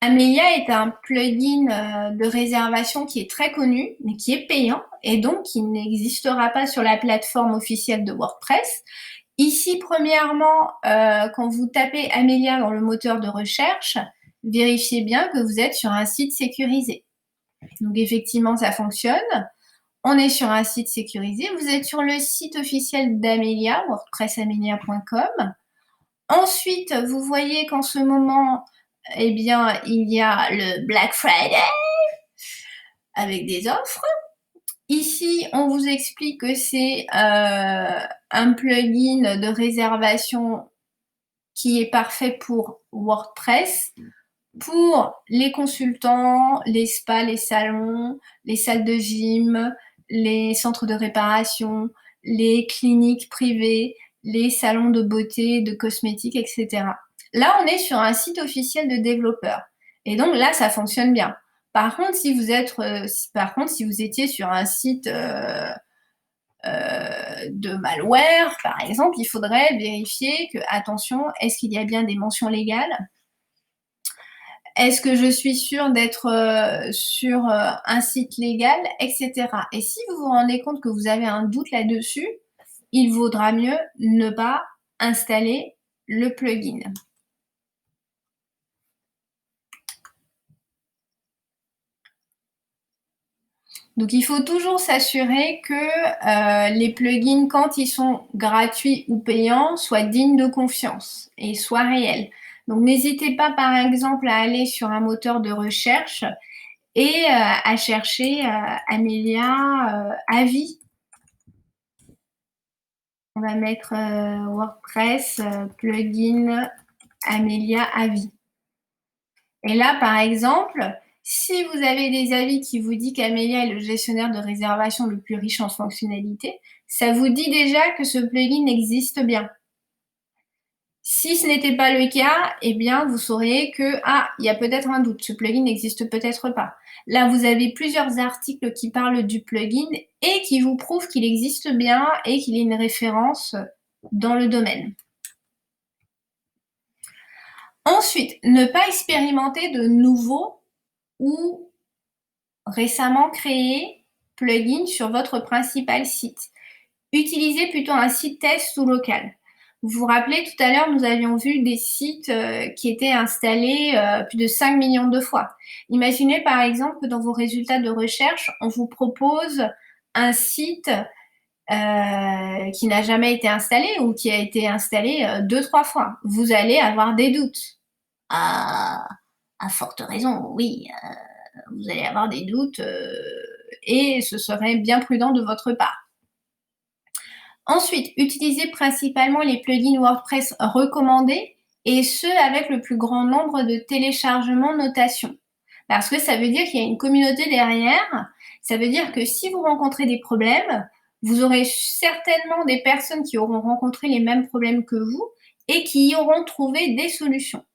Amelia est un plugin de réservation qui est très connu, mais qui est payant, et donc qui n'existera pas sur la plateforme officielle de WordPress. Ici, premièrement, quand vous tapez Amelia dans le moteur de recherche, vérifiez bien que vous êtes sur un site sécurisé. Donc effectivement, ça fonctionne. On est sur un site sécurisé. Vous êtes sur le site officiel d'Amelia, wordpressamelia.com. Ensuite, vous voyez qu'en ce moment, eh bien, il y a le Black Friday avec des offres. Ici, on vous explique que c'est un plugin de réservation qui est parfait pour WordPress, pour les consultants, les spas, les salons, les salles de gym, les centres de réparation, les cliniques privées, les salons de beauté, de cosmétiques, etc. Là, on est sur un site officiel de développeurs. Et donc là, ça fonctionne bien. Par contre, si vous étiez sur un site de malware, par exemple, il faudrait vérifier que, attention, est-ce qu'il y a bien des mentions légales ? Est-ce que je suis sûre d'être sur un site légal, etc. Et si vous vous rendez compte que vous avez un doute là-dessus, il vaudra mieux ne pas installer le plugin. Donc, il faut toujours s'assurer que les plugins, quand ils sont gratuits ou payants, soient dignes de confiance et soient réels. Donc, n'hésitez pas, par exemple, à aller sur un moteur de recherche et à chercher Amelia Avi. On va mettre WordPress plugin Amelia Avi. Et là, par exemple, si vous avez des avis qui vous disent qu'Amelia est le gestionnaire de réservation le plus riche en fonctionnalités, ça vous dit déjà que ce plugin existe bien. Si ce n'était pas le cas, eh bien, vous sauriez que, il y a peut-être un doute, ce plugin n'existe peut-être pas. Là, vous avez plusieurs articles qui parlent du plugin et qui vous prouvent qu'il existe bien et qu'il est une référence dans le domaine. Ensuite, ne pas expérimenter de nouveaux ou récemment créés plugins sur votre principal site. Utilisez plutôt un site test ou local. Vous vous rappelez, tout à l'heure, nous avions vu des sites qui étaient installés plus de 5 millions de fois. Imaginez par exemple que dans vos résultats de recherche, on vous propose un site qui n'a jamais été installé ou qui a été installé 2-3 fois. Vous allez avoir des doutes. À forte raison, oui. Vous allez avoir des doutes et ce serait bien prudent de votre part. Ensuite, utilisez principalement les plugins WordPress recommandés et ceux avec le plus grand nombre de téléchargements notation. Parce que ça veut dire qu'il y a une communauté derrière. Ça veut dire que si vous rencontrez des problèmes, vous aurez certainement des personnes qui auront rencontré les mêmes problèmes que vous et qui y auront trouvé des solutions.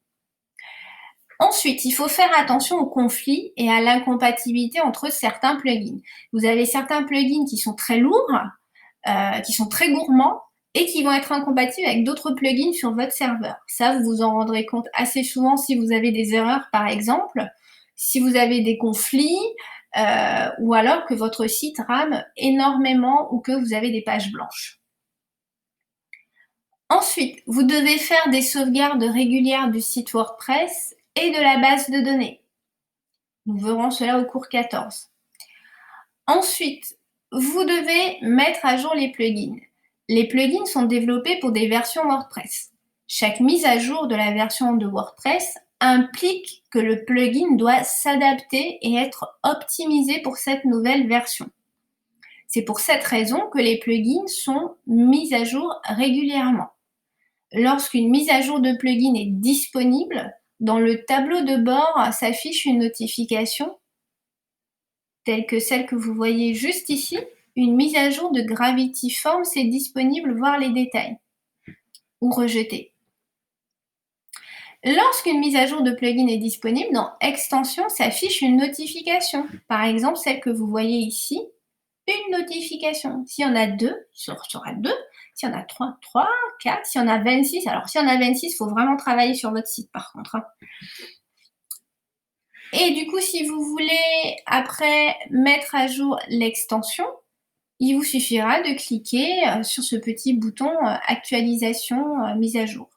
Ensuite, il faut faire attention aux conflits et à l'incompatibilité entre certains plugins. Vous avez certains plugins qui sont très lourds, qui sont très gourmands et qui vont être incompatibles avec d'autres plugins sur votre serveur. Ça, vous vous en rendrez compte assez souvent si vous avez des erreurs, par exemple, si vous avez des conflits ou alors que votre site rame énormément ou que vous avez des pages blanches. Ensuite, vous devez faire des sauvegardes régulières du site WordPress et de la base de données. Nous verrons cela au cours 14. Ensuite, vous devez mettre à jour les plugins. Les plugins sont développés pour des versions WordPress. Chaque mise à jour de la version de WordPress implique que le plugin doit s'adapter et être optimisé pour cette nouvelle version. C'est pour cette raison que les plugins sont mis à jour régulièrement. Lorsqu'une mise à jour de plugin est disponible, dans le tableau de bord s'affiche une notification telle que celle que vous voyez juste ici. Une mise à jour de Gravity Forms est disponible, voir les détails, ou rejetée. Lorsqu'une mise à jour de plugin est disponible, dans Extensions s'affiche une notification. Par exemple, celle que vous voyez ici, une notification. S'il y en a 2, il sera 2. S'il y en a 3, 3, 4. S'il y en a 26, alors s'il y en a 26, il faut vraiment travailler sur votre site par contre. Et du coup, si vous voulez après mettre à jour l'extension, il vous suffira de cliquer sur ce petit bouton actualisation mise à jour.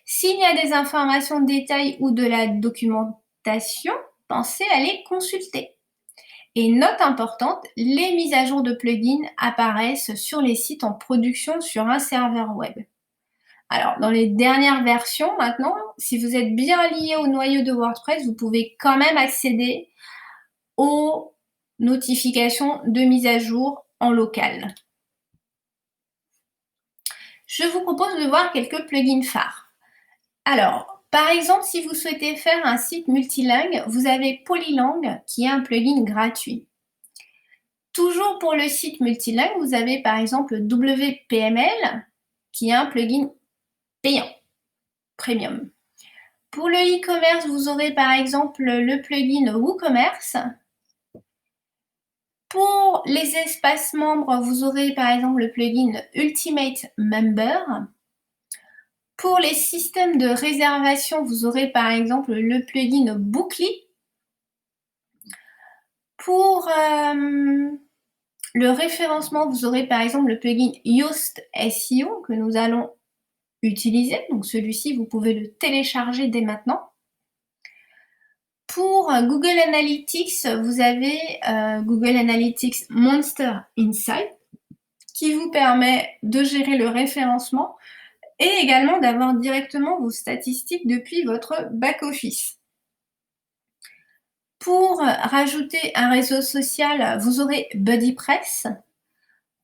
S'il y a des informations de détail ou de la documentation, pensez à les consulter. Et note importante, les mises à jour de plugins apparaissent sur les sites en production sur un serveur web. Alors, dans les dernières versions, maintenant, si vous êtes bien lié au noyau de WordPress, vous pouvez quand même accéder aux notifications de mise à jour en local. Je vous propose de voir quelques plugins phares. Alors, par exemple, si vous souhaitez faire un site multilingue, vous avez Polylang qui est un plugin gratuit. Toujours pour le site multilingue, vous avez par exemple WPML qui est un plugin payant, premium. Pour le e-commerce, vous aurez par exemple le plugin WooCommerce. Pour les espaces membres, vous aurez par exemple le plugin Ultimate Member. Pour les systèmes de réservation, vous aurez par exemple le plugin Bookly. Pour le référencement, vous aurez par exemple le plugin Yoast SEO que nous allons utiliser. Donc celui-ci, vous pouvez le télécharger dès maintenant. Pour Google Analytics, vous avez Google Analytics Monster Insight qui vous permet de gérer le référencement et également d'avoir directement vos statistiques depuis votre back-office. Pour rajouter un réseau social, vous aurez BuddyPress.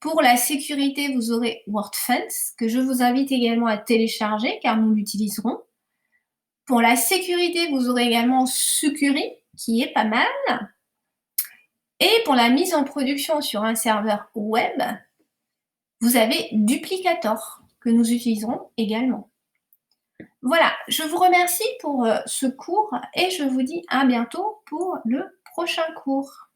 Pour la sécurité, vous aurez WordFence, que je vous invite également à télécharger car nous l'utiliserons. Pour la sécurité, vous aurez également Sucuri, qui est pas mal. Et pour la mise en production sur un serveur web, vous avez Duplicator, que nous utiliserons également. Voilà, je vous remercie pour, ce cours et je vous dis à bientôt pour le prochain cours.